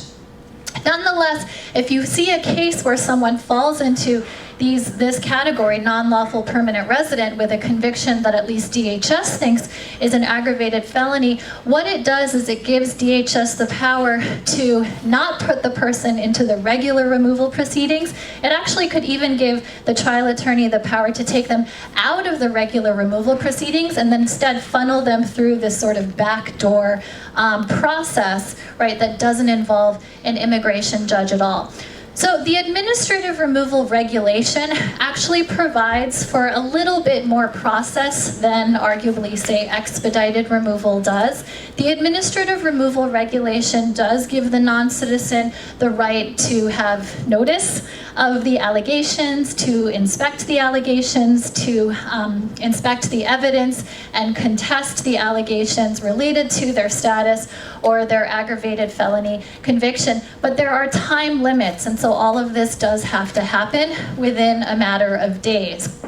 Nonetheless, if you see a case where someone falls into this category, non-lawful permanent resident, with a conviction that at least DHS thinks is an aggravated felony, what it does is it gives DHS the power to not put the person into the regular removal proceedings. It actually could even give the trial attorney the power to take them out of the regular removal proceedings and then instead funnel them through this sort of backdoor process, right, that doesn't involve an immigration judge at all. So the administrative removal regulation actually provides for a little bit more process than arguably, say, expedited removal does. The administrative removal regulation does give the non-citizen the right to have notice of the allegations, to inspect the allegations, to inspect the evidence and contest the allegations related to their status or their aggravated felony conviction. But there are time limits, and so all of this does have to happen within a matter of days.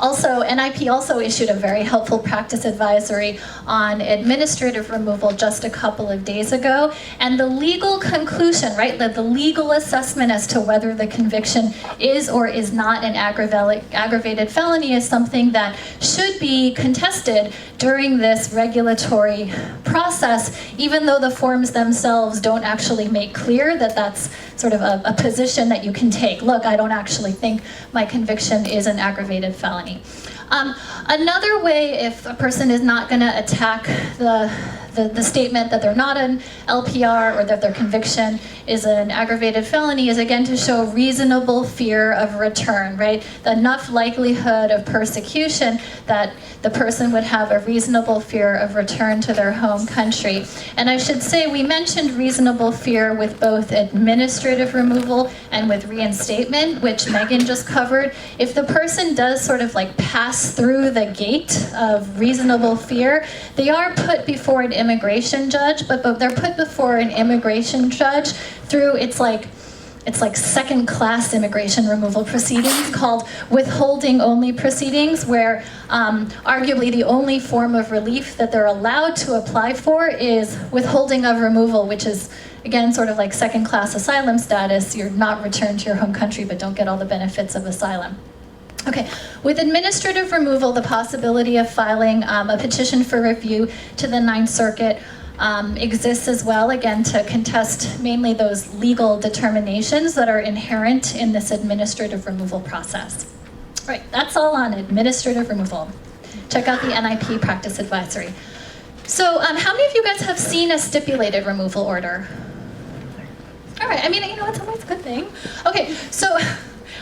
Also, NIP also issued a very helpful practice advisory on administrative removal just a couple of days ago. And the legal conclusion, right, the legal assessment as to whether the conviction is or is not an aggravated felony is something that should be contested during this regulatory process, even though the forms themselves don't actually make clear that that's sort of a position that you can take. Look, I don't actually think my conviction is an aggravated felony. Another way, if a person is not going to attack the statement that they're not an LPR or that their conviction is an aggravated felony, is again to show reasonable fear of return, right? Enough likelihood of persecution that the person would have a reasonable fear of return to their home country. And I should say, we mentioned reasonable fear with both administrative removal and with reinstatement, which Megan just covered. If the person does sort of like pass through the gate of reasonable fear, they are put before an immigration judge, but they're put before an immigration judge through, it's like second-class immigration removal proceedings called withholding-only proceedings, where arguably the only form of relief that they're allowed to apply for is withholding of removal, which is, again, sort of like second-class asylum status. You're not returned to your home country, but don't get all the benefits of asylum. Okay, with administrative removal, the possibility of filing a petition for review to the Ninth Circuit exists as well, again, to contest mainly those legal determinations that are inherent in this administrative removal process. All right, that's all on administrative removal. Check out the NIP practice advisory. So how many of you guys have seen a stipulated removal order? All right, I mean, you know, it's always a good thing. Okay, so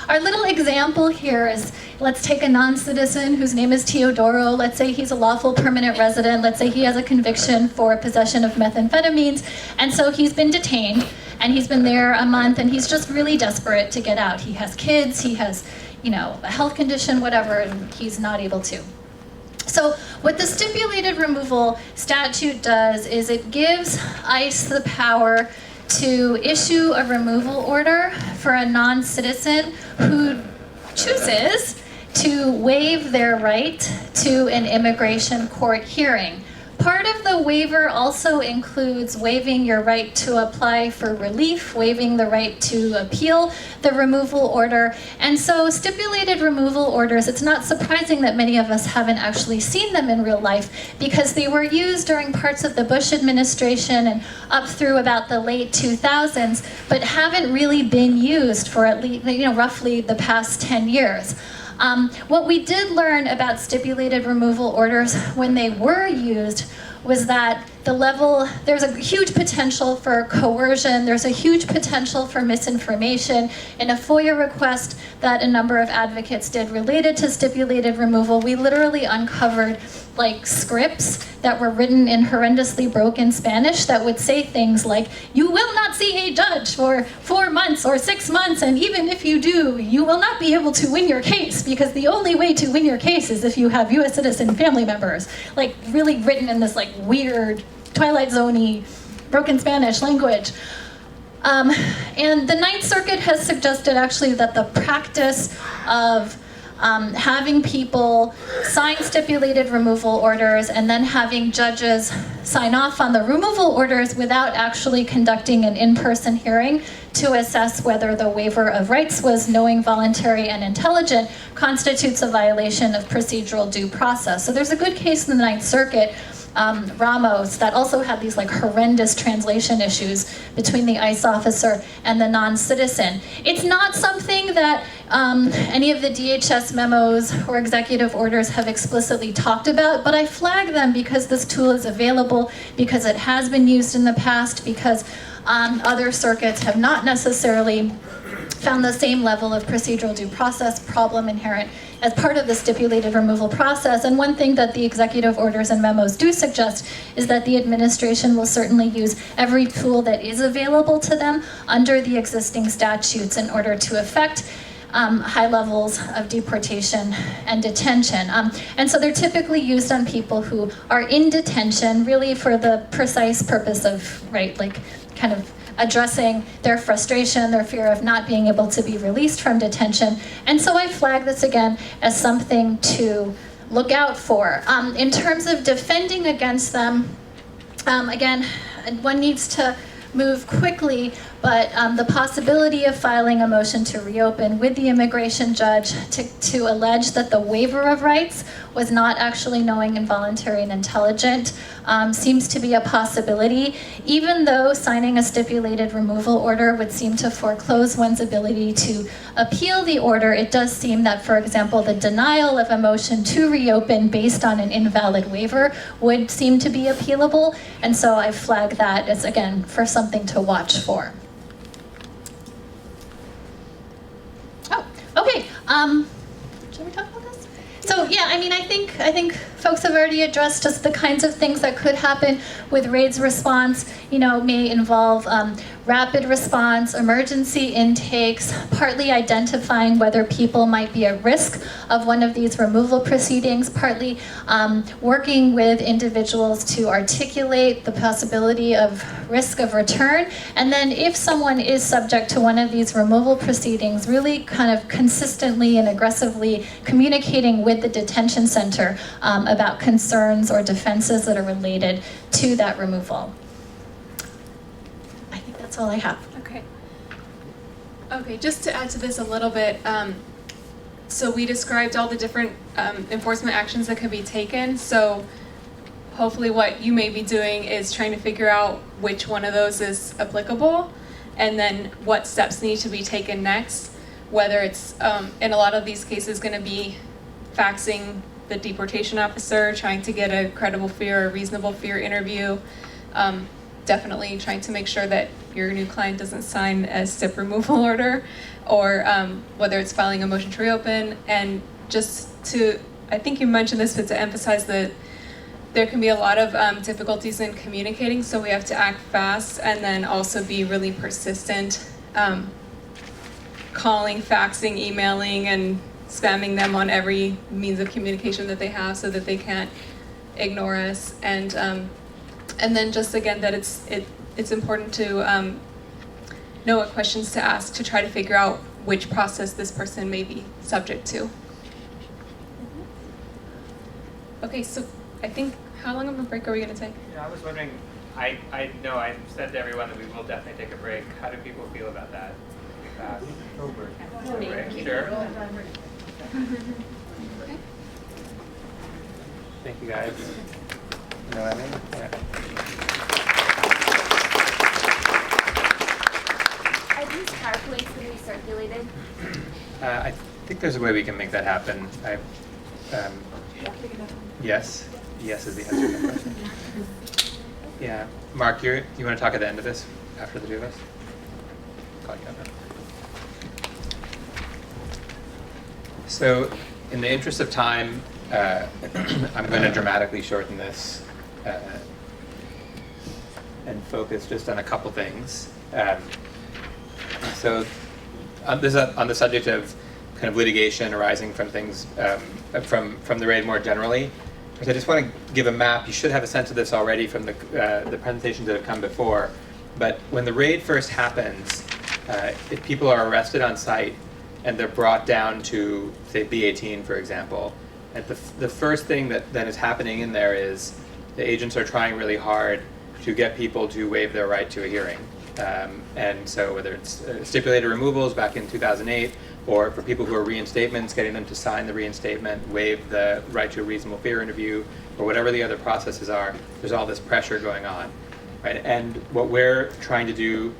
our little example here is, let's take a non-citizen whose name is Teodoro. Let's say he's a lawful permanent resident. Let's say he has a conviction for possession of methamphetamines. And so he's been detained, and he's been there a month, and he's just really desperate to get out. He has kids, he has, you know, a health condition, whatever, and he's not able to. So what the stipulated removal statute does is it gives ICE the power to issue a removal order for a non-citizen who chooses to waive their right to an immigration court hearing. Part of the waiver also includes waiving your right to apply for relief, waiving the right to appeal the removal order. And so stipulated removal orders, it's not surprising that many of us haven't actually seen them in real life, because they were used during parts of the Bush administration and up through about the late 2000s, but haven't really been used for at least, you know, roughly the past 10 years. What we did learn about stipulated removal orders when they were used was that there's a huge potential for coercion, there's a huge potential for misinformation. In a FOIA request that a number of advocates did related to stipulated removal, we literally uncovered like scripts that were written in horrendously broken Spanish that would say things like, you will not see a judge for 4 months or 6 months, and even if you do, you will not be able to win your case, because the only way to win your case is if you have US citizen family members. Like, really written in this like weird Twilight Zone-y broken Spanish language. And the Ninth Circuit has suggested actually that the practice of having people sign stipulated removal orders and then having judges sign off on the removal orders without actually conducting an in-person hearing to assess whether the waiver of rights was knowing, voluntary, and intelligent constitutes a violation of procedural due process. So there's a good case in the Ninth Circuit, Ramos, that also had these like horrendous translation issues between the ICE officer and the non-citizen. It's not something that any of the DHS memos or executive orders have explicitly talked about, but I flag them because this tool is available, because it has been used in the past, because other circuits have not necessarily found the same level of procedural due process problem inherent as part of the stipulated removal process. And one thing that the executive orders and memos do suggest is that the administration will certainly use every tool that is available to them under the existing statutes in order to effect high levels of deportation and detention. And so they're typically used on people who are in detention really for the precise purpose of, kind of addressing their frustration, their fear of not being able to be released from detention. And so I flag this again as something to look out for. In terms of defending against them, again, one needs to move quickly, but the possibility of filing a motion to reopen with the immigration judge to allege that the waiver of rights was not actually knowing, involuntary, and intelligent seems to be a possibility, even though signing a stipulated removal order would seem to foreclose one's ability to appeal the order. It does seem that, for example, the denial of a motion to reopen based on an invalid waiver would seem to be appealable, and so I flag that as, again, for something to watch for. Oh, okay. Should we talk about this? So yeah, I mean, I think folks have already addressed just the kinds of things that could happen with RAID's response. May involve rapid response, emergency intakes, partly identifying whether people might be at risk of one of these removal proceedings, partly working with individuals to articulate the possibility of risk of return, and then if someone is subject to one of these removal proceedings, really kind of consistently and aggressively communicating with the detention center about concerns or defenses that are related to that removal. I think that's all I have. Okay, just to add to this a little bit, so we described all the different enforcement actions that could be taken. So hopefully what you may be doing is trying to figure out which one of those is applicable, and then what steps need to be taken next, whether it's, in a lot of these cases, going to be faxing the deportation officer, trying to get a credible fear or reasonable fear interview, definitely trying to make sure that your new client doesn't sign a STIP removal order, or whether it's filing a motion to reopen. And just to, I think you mentioned this, but to emphasize that there can be a lot of difficulties in communicating, so we have to act fast and then also be really persistent, calling, faxing, emailing, and spamming them on every means of communication that they have so that they can't ignore us. And then just again that it's important to know what questions to ask to try to figure out which process this person may be subject to. Okay, so I think, how long of a break are we going to take? Yeah, I was wondering, I know I said to everyone that we will definitely take a break. How do people feel about that? Fast. Break, sure. Okay. Thank you, guys. No, I mean, yeah. Are these PowerPoints going to be circulated? I think there's a way we can make that happen. Yes. Yes is the answer to that question. Yeah. Mark, you want to talk at the end of this, after the two of us? Call you up. So, in the interest of time, I'm going to dramatically shorten this and focus just on a couple things. So, on the subject of kind of litigation arising from things from the RAID more generally, I just want to give a map. You should have a sense of this already from the presentations that have come before. But when the RAID first happens, if people are arrested on site and they're brought down to, say, B18, for example, and the first thing that then is happening in there is the agents are trying really hard to get people to waive their right to a hearing. And so whether it's stipulated removals back in 2008, or for people who are reinstatements, getting them to sign the reinstatement, waive the right to a reasonable fear interview, or whatever the other processes are, there's all this pressure going on, right? And what we're trying to do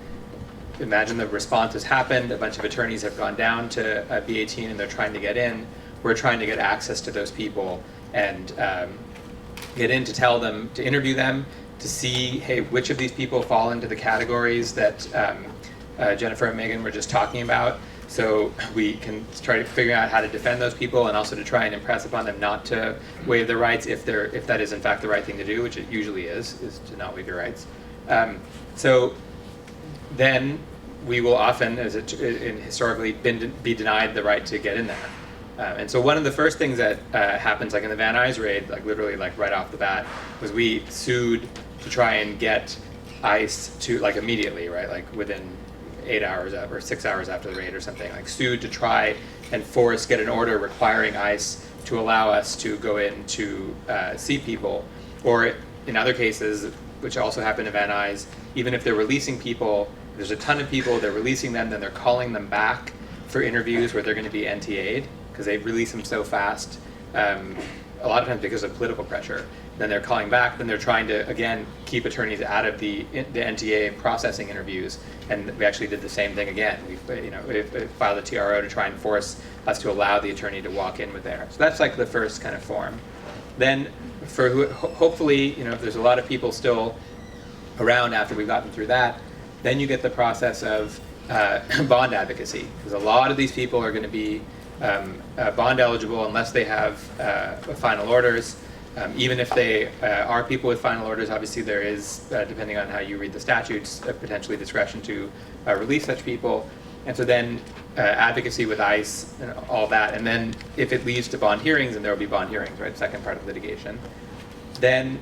imagine the response has happened, a bunch of attorneys have gone down to B18 and they're trying to get in. We're trying to get access to those people and get in to tell them, to interview them, to see, hey, which of these people fall into the categories that Jennifer and Megan were just talking about. So we can try to figure out how to defend those people and also to try and impress upon them not to waive their rights if that is in fact the right thing to do, which it usually is to not waive your rights. So then we will often, as it historically, be denied the right to get in there. And so one of the first things that happens, like in the Van Nuys raid, like literally like right off the bat, was we sued to try and get ICE to, like immediately, right, like within 8 hours or 6 hours after the raid or something, like sued to try and get an order requiring ICE to allow us to go in to see people. Or in other cases, which also happened in Van Nuys, even if they're releasing people, there's a ton of people, they're releasing them, then they're calling them back for interviews where they're going to be NTA'd because they release them so fast, a lot of times because of political pressure. Then they're calling back, then they're trying to, again, keep attorneys out of the NTA processing interviews. And we actually did the same thing again. We filed a TRO to try and force us to allow the attorney to walk in with there. So that's like the first kind of form. Then hopefully, if there's a lot of people still around after we've gotten through that, then you get the process of bond advocacy. Because a lot of these people are going to be bond eligible unless they have final orders. Even if they are people with final orders, obviously there is, depending on how you read the statutes, potentially discretion to release such people. And so then advocacy with ICE and all that. And then if it leads to bond hearings, and there will be bond hearings, right? Second part of litigation. Then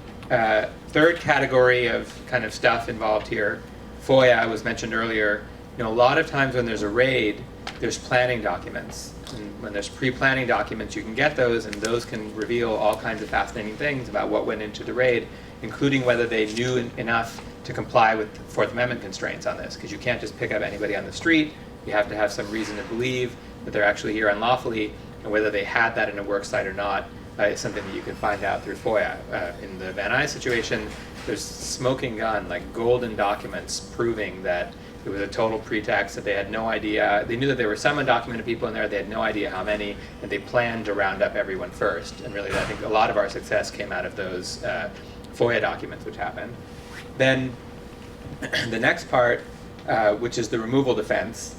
third category of kind of stuff involved here, FOIA was mentioned earlier. A lot of times when there's a raid, there's planning documents. And when there's pre-planning documents, you can get those, and those can reveal all kinds of fascinating things about what went into the raid, including whether they knew enough to comply with Fourth Amendment constraints on this, because you can't just pick up anybody on the street. You have to have some reason to believe that they're actually here unlawfully, and whether they had that in a work site or not is something that you can find out through FOIA. In the Van Nuys situation, there's smoking gun, like golden documents proving that it was a total pretext, that they had no idea. They knew that there were some undocumented people in there, they had no idea how many, and they planned to round up everyone first. And really, I think a lot of our success came out of those FOIA documents which happened. Then the next part, which is the removal defense,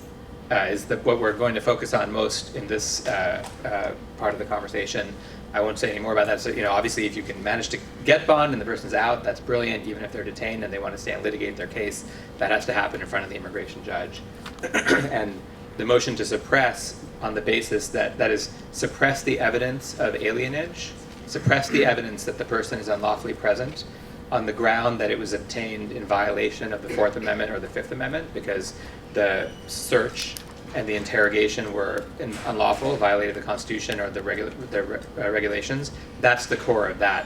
is what we're going to focus on most in this part of the conversation. I won't say any more about that. So, obviously, if you can manage to get bond and the person's out, that's brilliant. Even if they're detained and they want to stay and litigate their case, that has to happen in front of the immigration judge. And the motion to suppress on the basis that is suppress the evidence of alienage, suppress the evidence that the person is unlawfully present on the ground that it was obtained in violation of the Fourth Amendment or the Fifth Amendment, because the search and the interrogation were unlawful, violated the Constitution or the regulations. That's the core of that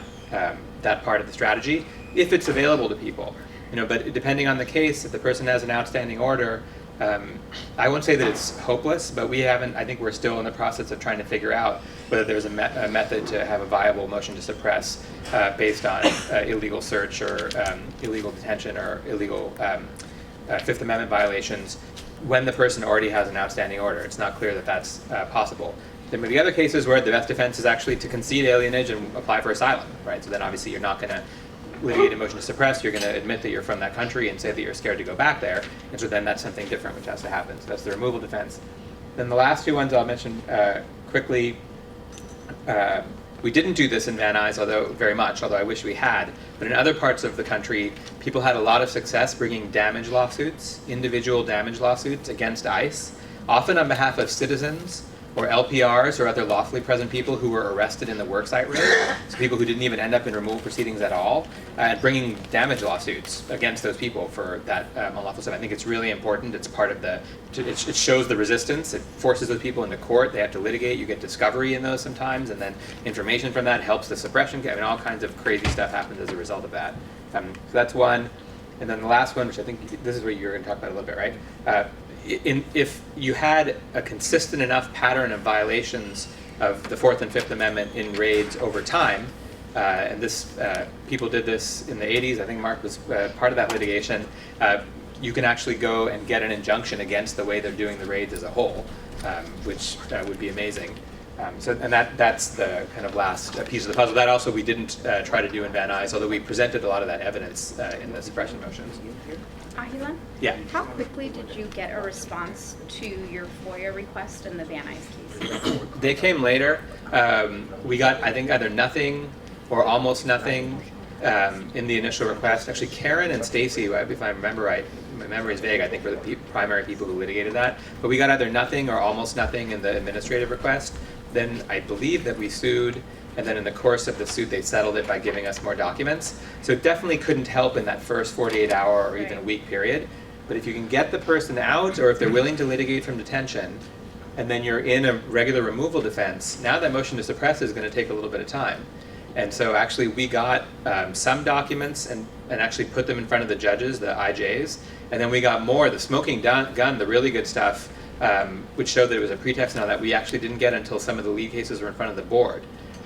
part of the strategy, if it's available to people. But depending on the case, if the person has an outstanding order, I won't say that it's hopeless, but I think we're still in the process of trying to figure out whether there's a method to have a viable motion to suppress based on illegal search or illegal detention or illegal Fifth Amendment violations when the person already has an outstanding order. It's not clear that that's possible. There may be other cases where the best defense is actually to concede alienage and apply for asylum, right? So then obviously you're not going to litigate a motion to suppress, you're going to admit that you're from that country and say that you're scared to go back there, and so then that's something different which has to happen. So that's the removal defense. Then the last two ones I'll mention quickly. We didn't do this in Van Nuys, although I wish we had. But in other parts of the country, people had a lot of success bringing damage lawsuits, individual damage lawsuits against ICE, often on behalf of citizens or LPRs or other lawfully present people who were arrested in the worksite raid, so people who didn't even end up in removal proceedings at all, and bringing damage lawsuits against those people for that unlawful stuff. I think it's really important. It's part of it shows the resistance. It forces those people into court. They have to litigate. You get discovery in those sometimes, and then information from that helps the suppression. All kinds of crazy stuff happens as a result of that. So that's one. And then the last one, which I think this is what you're going to talk about a little bit, right? If you had a consistent enough pattern of violations of the Fourth and Fifth Amendment in raids over time, and people did this in the 80s, I think Mark was part of that litigation, you can actually go and get an injunction against the way they're doing the raids as a whole, which would be amazing. And that's the kind of last piece of the puzzle. That also we didn't try to do in Van Nuys, although we presented a lot of that evidence in the suppression motions. Ahilan? Yeah. How quickly did you get a response to your FOIA request in the Van Nuys case? They came later. We got, I think, either nothing or almost nothing in the initial request. Actually, Karen and Stacy, if I remember right, my memory is vague, I think were the primary people who litigated that. But we got either nothing or almost nothing in the administrative request. Then I believe that we sued, and then in the course of the suit, they settled it by giving us more documents. So it definitely couldn't help in that first 48-hour or even week period. But if you can get the person out, or if they're willing to litigate from detention, and then you're in a regular removal defense, now that motion to suppress is going to take a little bit of time. And so actually we got some documents and actually put them in front of the judges, the IJs, and then we got more, the smoking gun, the really good stuff, which showed that it was a pretext and all that, we actually didn't get until some of the lead cases were in front of the board.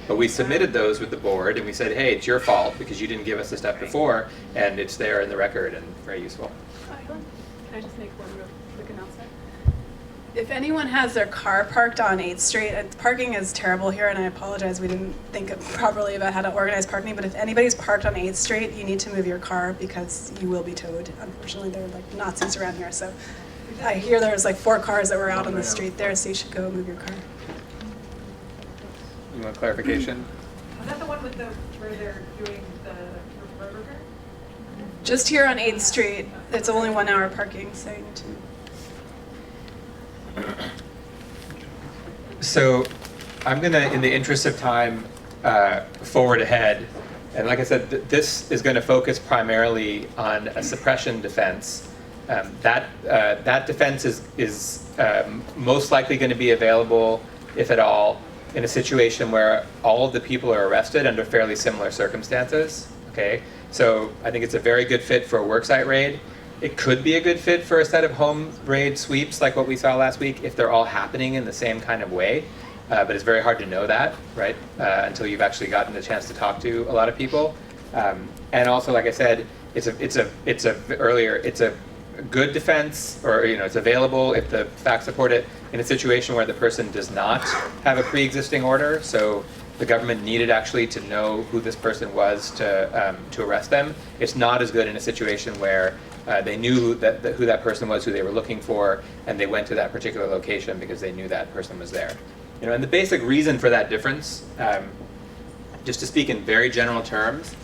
But we submitted those with the board, and we said, hey, it's your fault because you didn't give us the stuff before, and it's there in the record and very useful. Can I just make one real quick announcement? If anyone has their car parked on 8th Street, parking is terrible here, and I apologize, we didn't think properly about how to organize parking, but if anybody's parked on 8th Street, you need to move your car because you will be towed. Unfortunately, there are like Nazis around here, so I hear there's like 4 cars that were out on the street there, so you should go move your car. You want clarification? Was that the one with where they're doing the burger? Just here on 8th Street, it's only 1 hour parking, so you need to. So I'm going to, in the interest of time, forward ahead. And like I said, this is going to focus primarily on a suppression defense. That defense is most likely going to be available, if at all, in a situation where all of the people are arrested under fairly similar circumstances. Okay, so I think it's a very good fit for a worksite raid. It could be a good fit for a set of home raid sweeps like what we saw last week if they're all happening in the same kind of way. But it's very hard to know that, right, until you've actually gotten the chance to talk to a lot of people. And also, like I said, it's a good defense, or it's available if the facts support it in a situation where the person does not have a pre-existing order. So the government needed actually to know who this person was to arrest them. It's not as good in a situation where they knew who that person was, who they were looking for, and they went to that particular location because they knew that person was there. And the basic reason for that difference, just to speak in very general terms,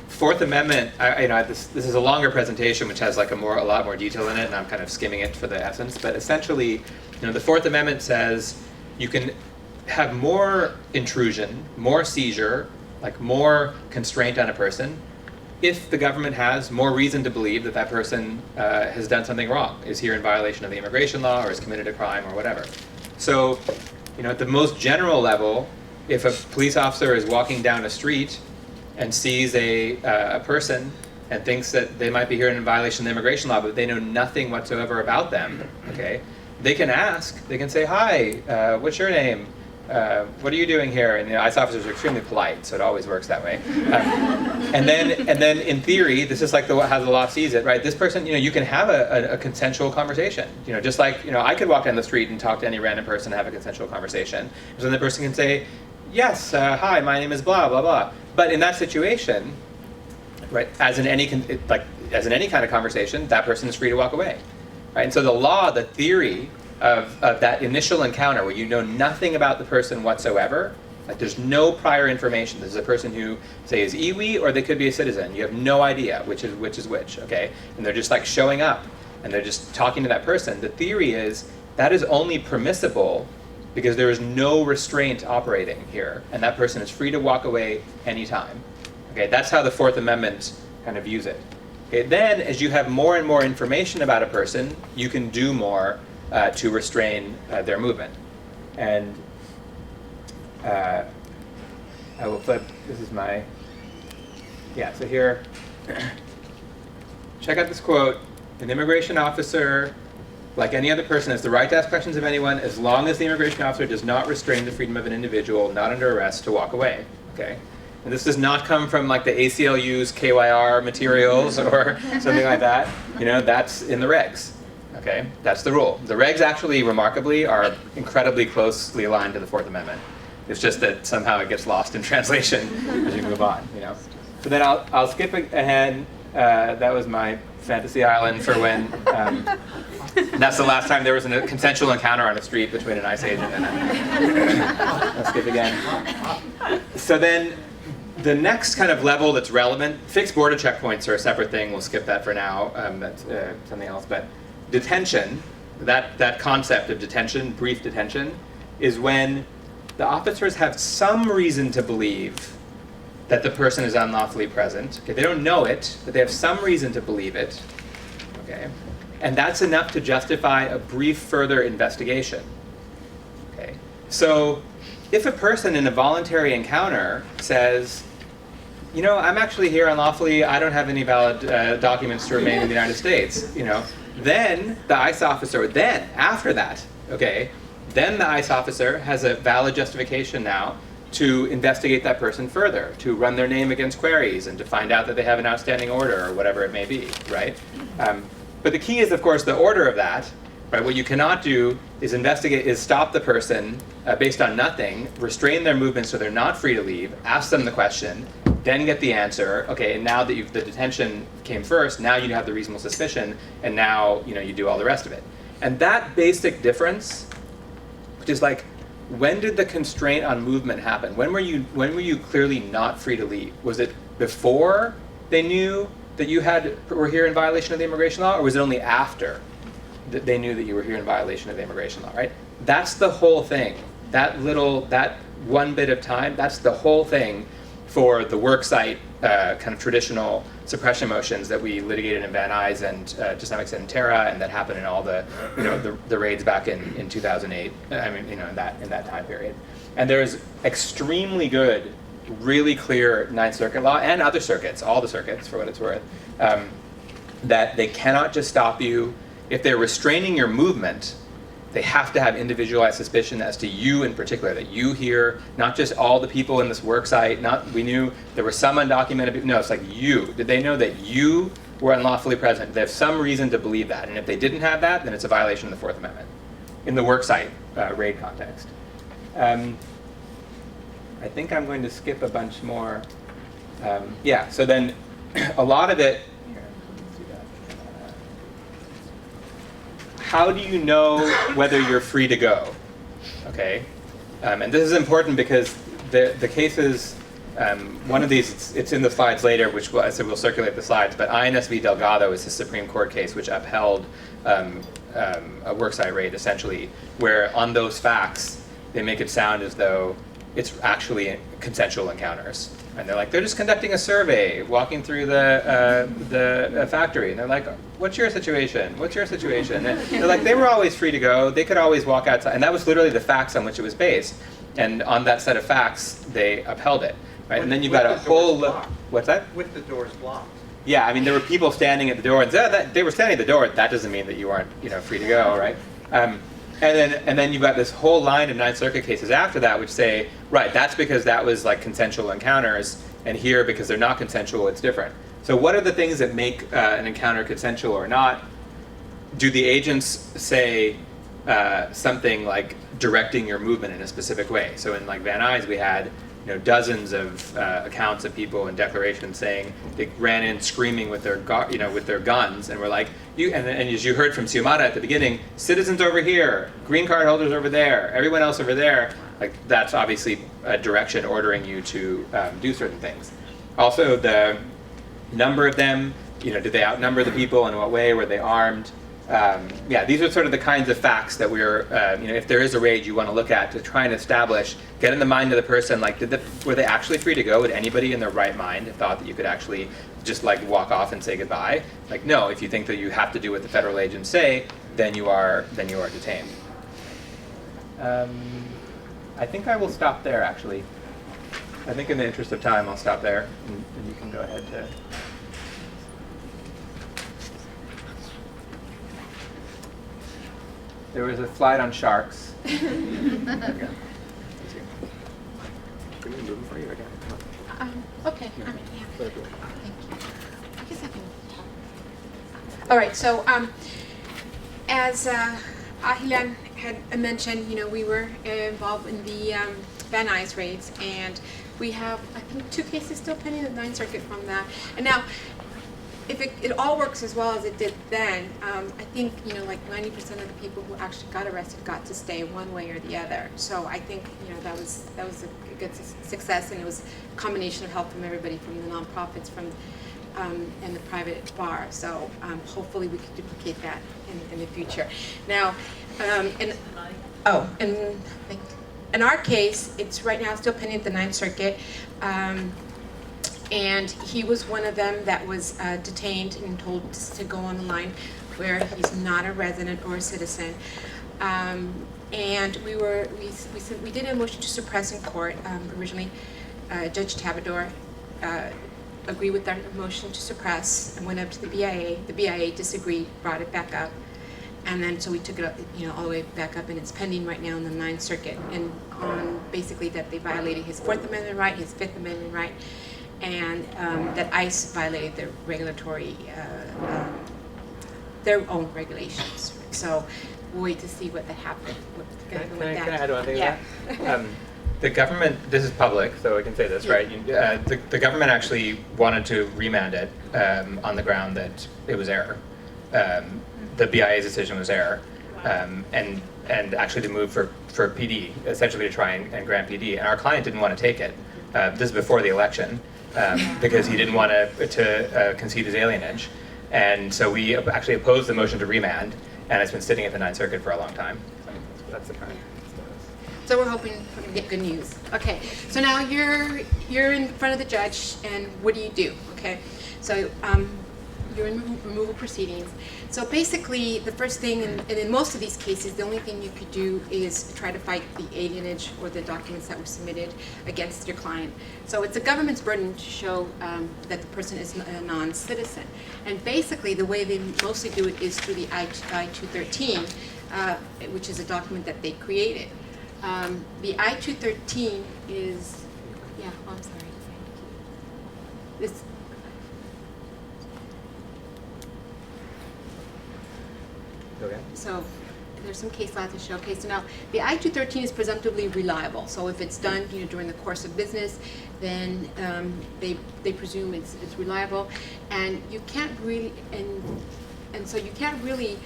Fourth Amendment, this is a longer presentation which has like a lot more detail in it, and I'm kind of skimming it for the essence. But essentially, the Fourth Amendment says you can have more intrusion, more seizure, like more constraint on a person, if the government has more reason to believe that that person has done something wrong, is here in violation of the immigration law, or has committed a crime, or whatever. So, at the most general level, if a police officer is walking down a street and sees a person and thinks that they might be here in violation of the immigration law, but they know nothing whatsoever about them, okay, they can ask. They can say, "Hi, what's your name? What are you doing here?" And ICE officers are extremely polite, so it always works that way. And then, in theory, this is like how the law sees it, right? This person, you can have a consensual conversation. Just like I could walk down the street and talk to any random person and have a consensual conversation. So then the person can say, "Yes, hi, my name is blah blah blah." But in that situation, right, as in any kind of conversation, that person is free to walk away, right? And so the law, the theory of that initial encounter where you know nothing about the person whatsoever, like there's no prior information. This is a person who, say, is iwi, or they could be a citizen. You have no idea which is which, okay? And they're just like showing up, and they're just talking to that person. The theory is that is only permissible because there is no restraint operating here, and that person is free to walk away anytime. Okay, that's how the Fourth Amendment kind of views it. Okay, then, as you have more and more information about a person, you can do more to restrain their movement. And I will flip, this is my, so here, check out this quote: "An immigration officer, like any other person, has the right to ask questions of anyone as long as the immigration officer does not restrain the freedom of an individual not under arrest to walk away." Okay, And this does not come from like the ACLU's KYR materials or something like that. You know, that's in the regs. Okay, that's the rule. The regs actually, remarkably, are incredibly closely aligned to the Fourth Amendment. It's just that somehow it gets lost in translation as you move on. You know. So then I'll skip ahead. That was my fantasy island for when. That's the last time there was a consensual encounter on a street between an ICE agent and I'll skip again. So then, the next kind of level that's relevant, fixed border checkpoints are a separate thing. We'll skip that for now. That's something else. But detention, that concept of detention, brief detention, is when the officers have some reason to believe that the person is unlawfully present. Okay, they don't know it, but they have some reason to believe it. Okay, and that's enough to justify a brief further investigation. Okay, so if a person in a voluntary encounter says, you know, I'm actually here unlawfully, I don't have any valid documents to remain in the United States, you know, then the ICE officer, then after that, okay, then the ICE officer has a valid justification now to investigate that person further, to run their name against queries and to find out that they have an outstanding order or whatever it may be, right? But the key is, of course, the order of that. Right, what you cannot do is stop the person based on nothing, restrain their movement so they're not free to leave, ask them the question, then get the answer. Okay, and now that the detention came first, now you have the reasonable suspicion, and now you do all the rest of it. And that basic difference, which is like, when did the constraint on movement happen? When were you clearly not free to leave? Was it before they knew that you were here in violation of the immigration law, or was it only after that they knew that you were here in violation of the immigration law, right? That's the whole thing. That one bit of time, that's the whole thing for the worksite kind of traditional suppression motions that we litigated in Van Nuys and to some extent in Terra, and that happened in all the the raids back in 2008. I mean, in that time period. And there's extremely good, really clear Ninth Circuit law and other circuits, all the circuits for what it's worth, that they cannot just stop you. If they're restraining your movement, they have to have individualized suspicion as to you in particular, that you here, not just all the people in this work site, we knew there were some undocumented people. No, it's like you. Did they know that you were unlawfully present? They have some reason to believe that. And if they didn't have that, then it's a violation of the Fourth Amendment in the work site raid context. I think I'm going to skip a bunch more. Yeah, so then a lot of it, how do you know whether you're free to go? Okay, and this is important because the cases, one of these, it's in the slides later, which I said we'll circulate the slides, but INS v. Delgado is a Supreme Court case which upheld a worksite raid essentially, where on those facts, they make it sound as though it's actually consensual encounters. And they're like, they're just conducting a survey, walking through the factory. And they're like, what's your situation? What's your situation? And they're like, they were always free to go. They could always walk outside. And that was literally the facts on which it was based. And on that set of facts, they upheld it. Right? And then you've got a whole... What's that? With the doors blocked. Yeah, I mean, there were people standing at the door. And they were standing at the door. That doesn't mean that you aren't free to go, right? And then you've got this whole line of Ninth Circuit cases after that which say, right, that's because that was like consensual encounters, and here, because they're not consensual, it's different. So what are the things that make an encounter consensual or not? Do the agents say something like directing your movement in a specific way? So in like Van Nuys, we had dozens of accounts of people in declarations saying they ran in screaming with their guns, and were like, and as you heard from Xiomara at the beginning, citizens over here, green card holders over there, everyone else over there. Like, that's obviously a direction ordering you to do certain things. Also, the number of them, did they outnumber the people, in what way, were they armed? Yeah, these are sort of the kinds of facts that we're, if there is a raid you want to look at to try and establish, get in the mind of the person, like, were they actually free to go? Would anybody in their right mind have thought that you could actually just like walk off and say goodbye? Like, no, if you think that you have to do what the federal agents say, then you are detained. I think I will stop there, actually. I think in the interest of time, I'll stop there, and you can go ahead to... There was a slide on sharks. There you go. Can we move them for you again? I guess I can talk. All right, so as Ahilan had mentioned, we were involved in the Van Nuys raids, and we have, I think, 2 cases still pending in the 9th Circuit from that. And now, if it all works as well as it did then, I think, like 90% of the people who actually got arrested got to stay one way or the other. So I think, that was a good success, and it was a combination of help from everybody, from the nonprofits, and the private bar. So hopefully we can duplicate that in the future. Now, in our case, it's right now still pending at the 9th Circuit. And he was one of them that was detained and told to go on the line where he's not a resident or a citizen. And we did a motion to suppress in court originally. Judge Tabador agreed with our motion to suppress and went up to the BIA. The BIA disagreed, brought it back up. And then so we took it up, all the way back up, and it's pending right now in the 9th Circuit. And on basically that they violated his 4th Amendment right, his 5th Amendment right, and that ICE violated their regulatory, their own regulations. So we'll wait to see what that happens. Can I add one thing Yeah. to that? The government, this is public, so I can say this, right? The government actually wanted to remand it on the ground that it was error. The BIA's decision was error, and actually to move for PD, essentially to try and grant PD. And our client didn't want to take it. This is before the election, because he didn't want to concede his alienage. And so we actually opposed the motion to remand, and it's been sitting at the 9th Circuit for a long time. So that's the current status. So we're hoping to get good news. Okay, so now you're in front of the judge, and what do? Okay, so you're in removal proceedings. So basically, the first thing, and in most of these cases, the only thing you could do is try to fight the alienage or the documents that were submitted against your client. So it's the government's burden to show that the person is a non-citizen. And basically, the way they mostly do it is through the I-213, which is a document that they created. The I-213 is, I'm sorry. This. Okay. So there's some case law to show. Okay, so now the I-213 is presumptively reliable. So if it's done, during the course of business, then they presume it's reliable, and you can't really and so you can't really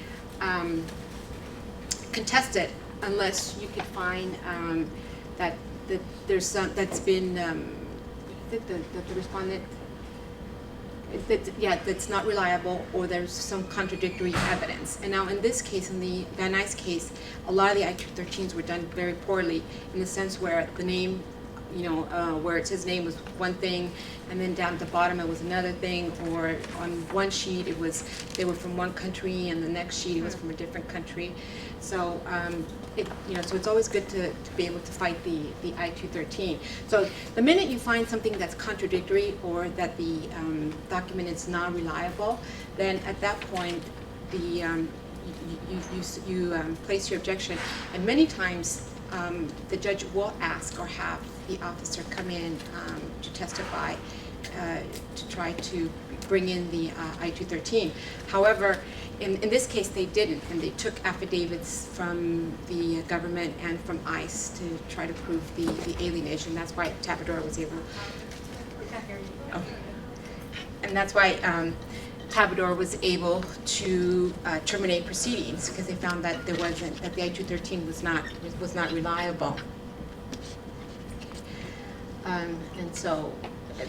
contest it unless you can find that there's some that's been that the respondent. That's not reliable, or there's some contradictory evidence. And now in this case, in the Van Nuys case, a lot of the I-213s were done very poorly, in the sense where the name, where it says name was one thing, and then down at the bottom it was another thing, or on one sheet they were from one country, and the next sheet it was from a different country. So so it's always good to be able to fight the I-213. So the minute you find something that's contradictory, or that the document is not reliable, then at that point you place your objection. And many times the judge will ask or have the officer come in to testify to try to bring in the I-213. However, in this case, they didn't, and they took affidavits from the government and from ICE to try to prove the alienation. That's why Tabador was able. Oh. And that's why Tabador was able to terminate proceedings, because they found that the I-213 was not reliable. And so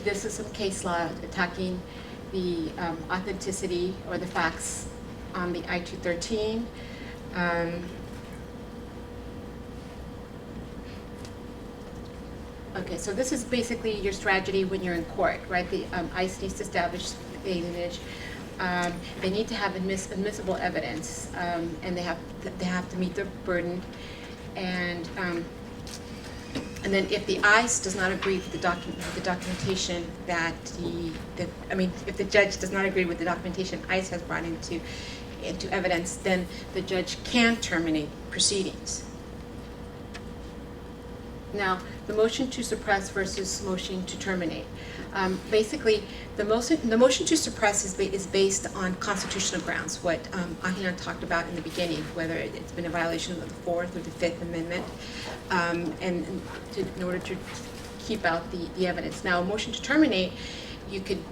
this is some case law attacking the authenticity or the facts on the I-213. Okay, so this is basically your strategy when you're in court, right? The ICE needs to establish alienage. They need to have admissible evidence, and they have to meet their burden. And then if the ICE does not agree with the documentation that if the judge does not agree with the documentation ICE has brought into evidence, then the judge can terminate proceedings. Now, the motion to suppress versus motion to terminate. Basically, the motion to suppress is based on constitutional grounds, what Ahilan talked about in the beginning, whether it's been a violation of the Fourth or the Fifth Amendment, in order to keep out the evidence. Now, a motion to terminate, you could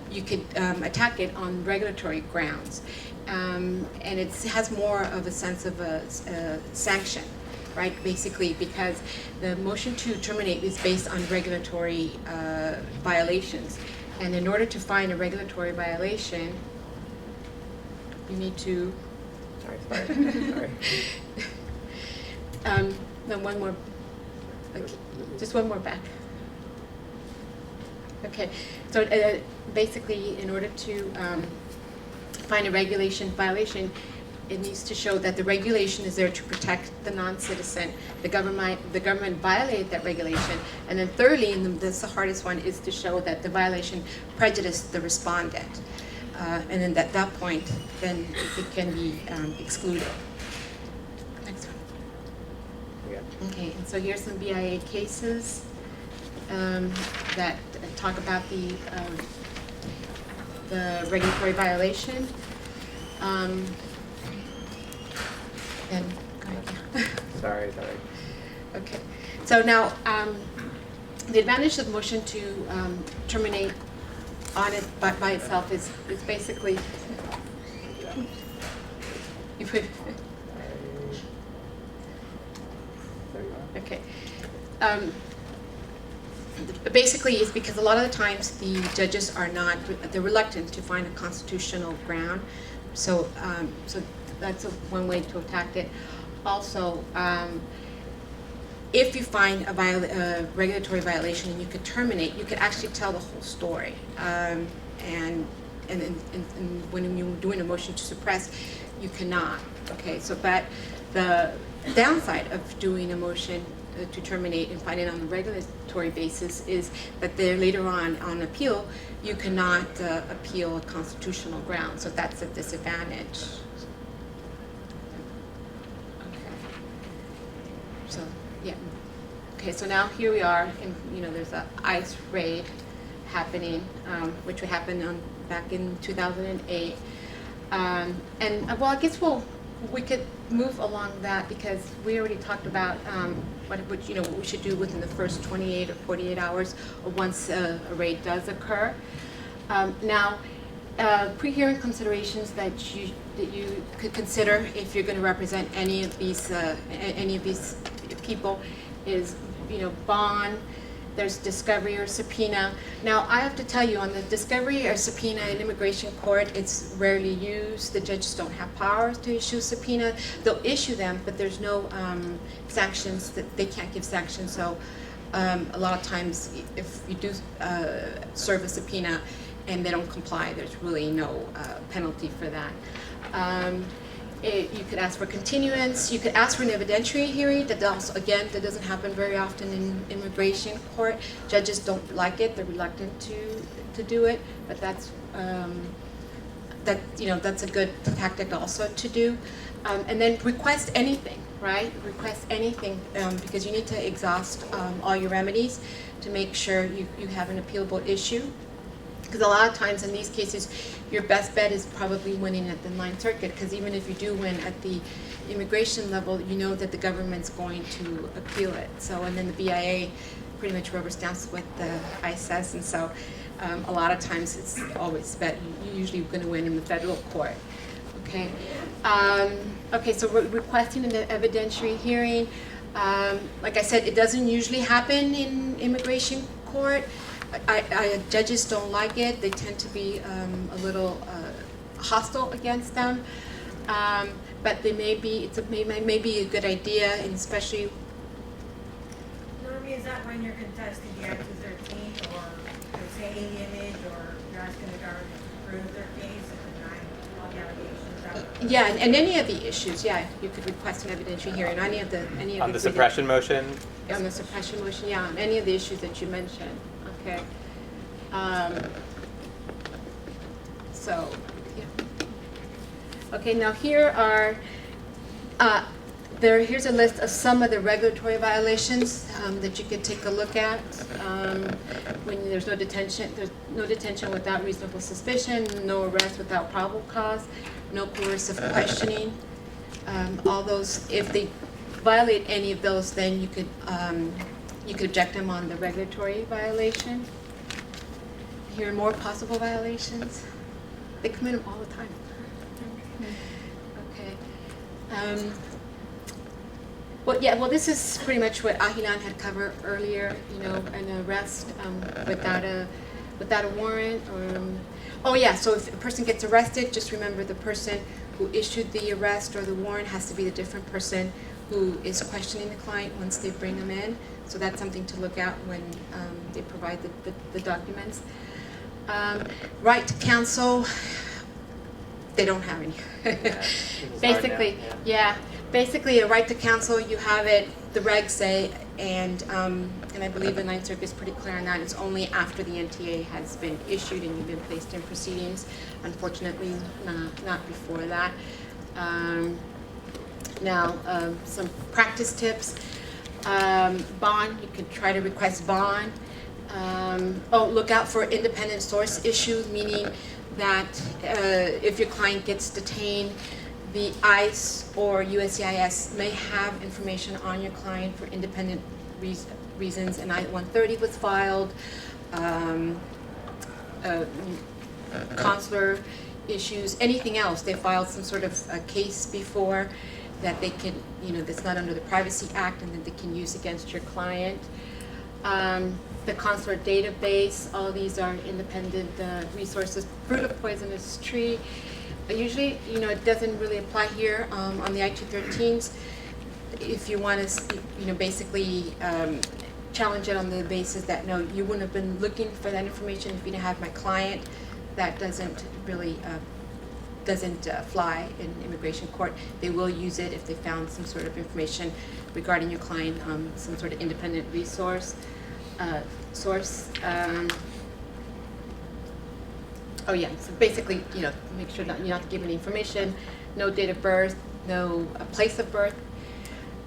attack it on regulatory grounds, and it has more of a sense of a sanction, right? Basically, because the motion to terminate is based on regulatory violations, and in order to find a regulatory violation, you need to. Sorry. No, one more. Okay, just one more back. Okay, so basically, in order to find a regulation violation, it needs to show that the regulation is there to protect the non-citizen. The government violated that regulation, and then thirdly, and this is the hardest one, is to show that the violation prejudiced the respondent, and then at that point, then it can be excluded. Next one. Yeah. Okay, and so here's some BIA cases that talk about the regulatory violation. And go ahead. Sorry. Okay, so now the advantage of the motion to terminate on it by itself is basically you put okay. Basically, it's because a lot of the times the judges they're reluctant to find a constitutional ground. So that's one way to attack it. Also, if you find a regulatory violation and you could terminate, you could actually tell the whole story. And when you're doing a motion to suppress, you cannot. Okay, so but the downside of doing a motion to terminate and find it on a regulatory basis is that there later on appeal, you cannot appeal a constitutional ground. So that's a disadvantage. Okay. So yeah. Okay. So now here we are, and there's an ICE raid happening, which happened back in 2008. And well, I guess we could move along that because we already talked about what we should do within the first 28 or 48 hours or once a raid does occur. Now, pre-hearing considerations that you could consider if you're going to represent any of these people is bond. There's discovery or subpoena. Now, I have to tell you, on the discovery or subpoena in immigration court, it's rarely used. The judges don't have powers to issue subpoena. They'll issue them, but there's no sanctions. That they can't give sanctions. So a lot of times, if you do serve a subpoena and they don't comply, there's really no penalty for that. You could ask for continuance. You could ask for an evidentiary hearing. That doesn't happen very often in immigration court. Judges don't like it. They're reluctant to do it. But that's that's a good tactic also to do. And then request anything, right? Request anything because you need to exhaust all your remedies to make sure you have an appealable issue. Because a lot of times in these cases, your best bet is probably winning at the Ninth Circuit, because even if you do win at the immigration level, you know that the government's going to appeal it. So, and then the BIA pretty much rubber stamps what the ICE says, and so a lot of times it's always bet you're usually going to win in the federal court. Okay. Okay, so we're requesting an evidentiary hearing. Like I said, it doesn't usually happen in immigration court. Judges don't like it. They tend to be a little hostile against them. But they may be a good idea, and especially. Normally, is that when you're contesting the Act 213 or the same image, or you're asking the government to prove their case and deny all the allegations? Yeah, and any of the issues, yeah, you could request an evidentiary hearing. On the suppression motion? On the suppression motion, yeah, on any of the issues that you mentioned. Okay. So, yeah. Okay, now here are Here's a list of some of the regulatory violations that you could take a look at. When there's no detention without reasonable suspicion, no arrest without probable cause, no coercive questioning. All those, if they violate any of those, then you could object them on the regulatory violation. Here are more possible violations. They commit them all the time. Okay. Well, this is pretty much what Ahilan had covered earlier. An arrest without a warrant, or so if a person gets arrested, just remember the person who issued the arrest or the warrant has to be the different person who is questioning the client once they bring them in. So that's something to look at when they provide the documents. Right to counsel, they don't have any. Basically a right to counsel, you have it, the regs say, and I believe the Ninth Circuit is pretty clear on that. It's only after the NTA has been issued and you've been placed in proceedings. Unfortunately, not before that. Now, some practice tips. Bond, you could try to request bond. Look out for independent source issues, meaning that if your client gets detained, the ICE or USCIS may have information on your client for independent reasons. An I-130 was filed, consular issues, anything else. They filed some sort of a case before that they can, that's not under the Privacy Act and that they can use against your client. The consular database, all these are independent resources. Fruit of poisonous tree. Usually, it doesn't really apply here on the I-213s. If you want to, basically challenge it on the basis that, no, you wouldn't have been looking for that information if you didn't have my client, that doesn't really fly in immigration court. They will use it if they found some sort of information regarding your client, some sort of independent resource. Source. So basically, make sure that you not to give any information, no date of birth, no place of birth.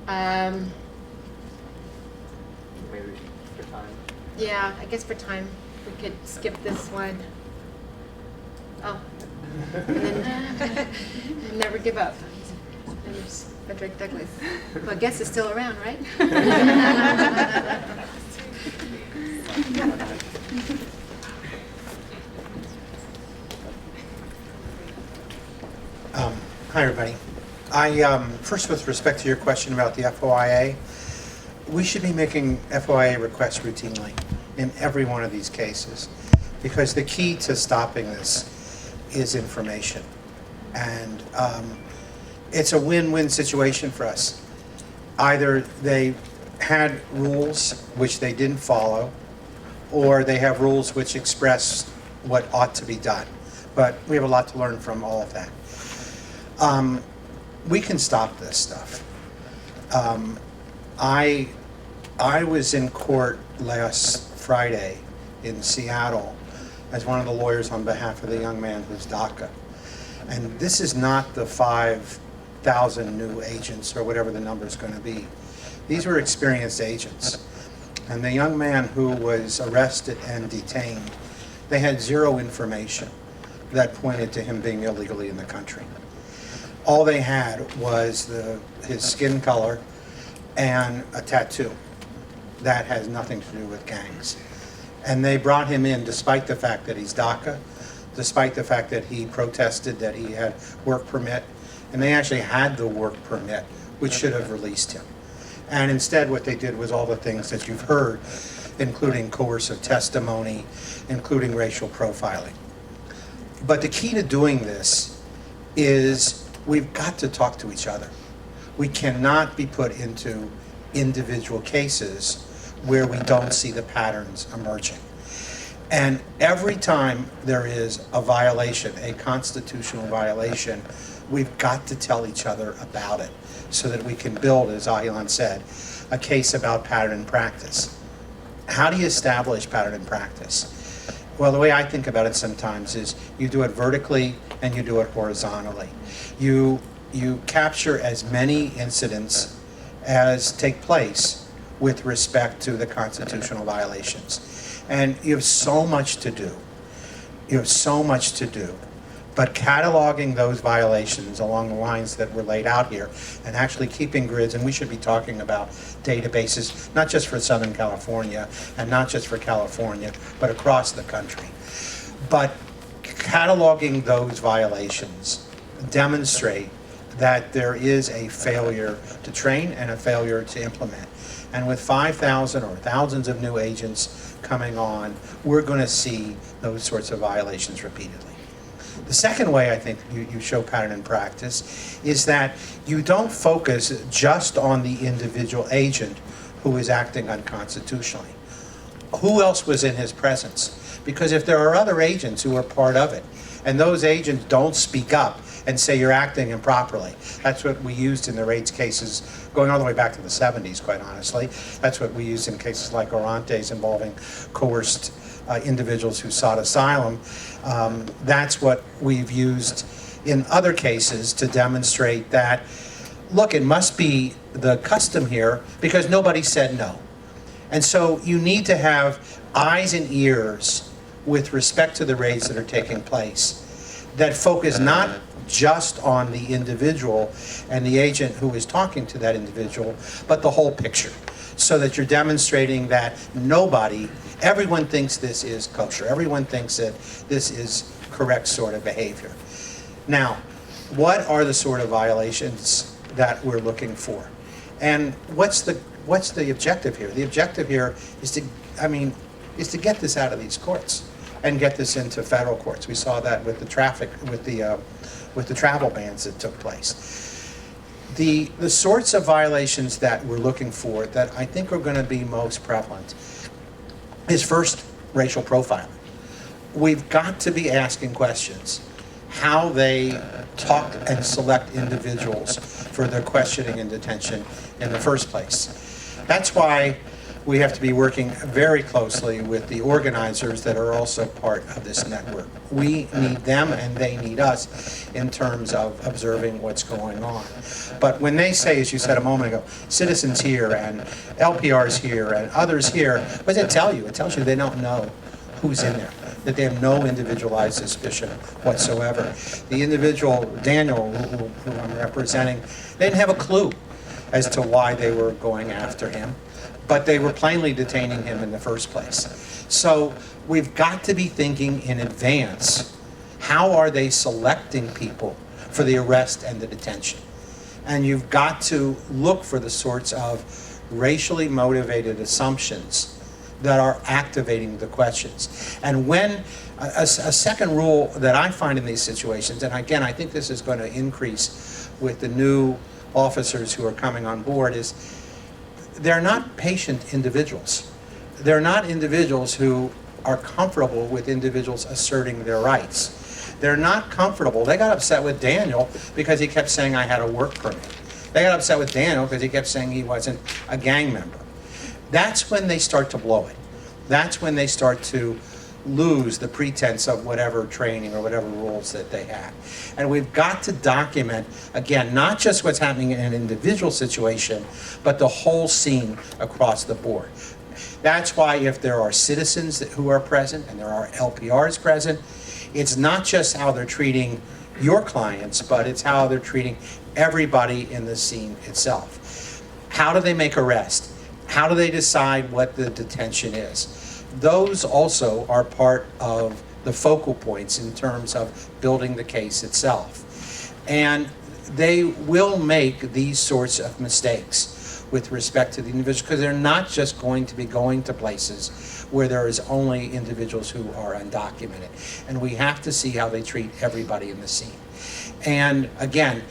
Maybe for time. Yeah, I guess for time, we could skip this one. Oh, and then and never give up. There's Frederick Douglass, who I guess is still around, right? Hi, everybody. First, with respect to your question about the FOIA, we should be making FOIA requests routinely in every one of these cases, because the key to stopping this is information. And it's a win-win situation for us. Either they had rules which they didn't follow, or they have rules which express what ought to be done. But we have a lot to learn from all of that. We can stop this stuff. I was in court last Friday in Seattle as one of the lawyers on behalf of the young man who's DACA. And this is not the 5,000 new agents or whatever the number is going to be. These were experienced agents. And the young man who was arrested and detained, they had zero information that pointed to him being illegally in the country. All they had was his skin color and a tattoo. That has nothing to do with gangs. And they brought him in despite the fact that he's DACA, despite the fact that he protested that he had work permit, and they actually had the work permit, which should have released him. And instead what they did was all the things that you've heard, including coercive testimony, including racial profiling. But the key to doing this is we've got to talk to each other. We cannot be put into individual cases where we don't see the patterns emerging. And every time there is a violation, a constitutional violation, we've got to tell each other about it so that we can build, as Ahilan said, a case about pattern and practice. How do you establish pattern and practice? Well, the way I think about it sometimes is you do it vertically and you do it horizontally. You you capture as many incidents as take place with respect to the constitutional violations. And you have so much to do. You have so much to do. But cataloging those violations along the lines that were laid out here and actually keeping grids, and we should be talking about databases, not just for Southern California and not just for California, but across the country. But cataloging those violations demonstrate that there is a failure to train and a failure to implement. And with 5,000 or thousands of new agents coming on, we're going to see those sorts of violations repeatedly. The second way I think you show pattern in practice is that you don't focus just on the individual agent who is acting unconstitutionally. Who else was in his presence? Because if there are other agents who are part of it, and those agents don't speak up and say you're acting improperly. That's what we used in the Raids cases going all the way back to the 70s, quite honestly. That's what we used in cases like Orantes involving coerced individuals who sought asylum. That's what we've used in other cases to demonstrate that, look, it must be the custom here because nobody said no. And so you need to have eyes and ears with respect to the raids that are taking place that focus not just on the individual and the agent who is talking to that individual, but the whole picture, so that you're demonstrating that everyone thinks this is kosher. Everyone thinks that this is correct sort of behavior. Now, what are the sort of violations that we're looking for? And what's the objective here? The objective here is to get this out of these courts and get this into federal courts. We saw that with the travel bans that took place. The sorts of violations that we're looking for that I think are going to be most prevalent is first racial profiling. We've got to be asking questions how they talk and select individuals for their questioning and detention in the first place. That's why we have to be working very closely with the organizers that are also part of this network. We need them and they need us in terms of observing what's going on. But when they say, as you said a moment ago, citizens here and LPRs here and others here, what does it tell you? It tells you they don't know who's in there, that they have no individualized suspicion whatsoever. The individual, Daniel, who I'm representing, they didn't have a clue as to why they were going after him, but they were plainly detaining him in the first place. So we've got to be thinking in advance, how are they selecting people for the arrest and the detention? And you've got to look for the sorts of racially motivated assumptions that are activating the questions. And when a second rule that I find in these situations, and again, I think this is going to increase with the new officers who are coming on board, is they're not patient individuals. They're not individuals who are comfortable with individuals asserting their rights. They're not comfortable. They got upset with Daniel because he kept saying I had a work permit. They got upset with Daniel because he kept saying he wasn't a gang member. That's when they start to blow it. That's when they start to lose the pretense of whatever training or whatever rules that they have. And we've got to document, again, not just what's happening in an individual situation, but the whole scene across the board. That's why if there are citizens who are present and there are LPRs present, it's not just how they're treating your clients, but it's how they're treating everybody in the scene itself. How do they make arrest? How do they decide what the detention is? Those also are part of the focal points in terms of building the case itself. And they will make these sorts of mistakes with respect to the individuals because they're not just going to be going to places where there is only individuals who are undocumented. And we have to see how they treat everybody in the scene. And again,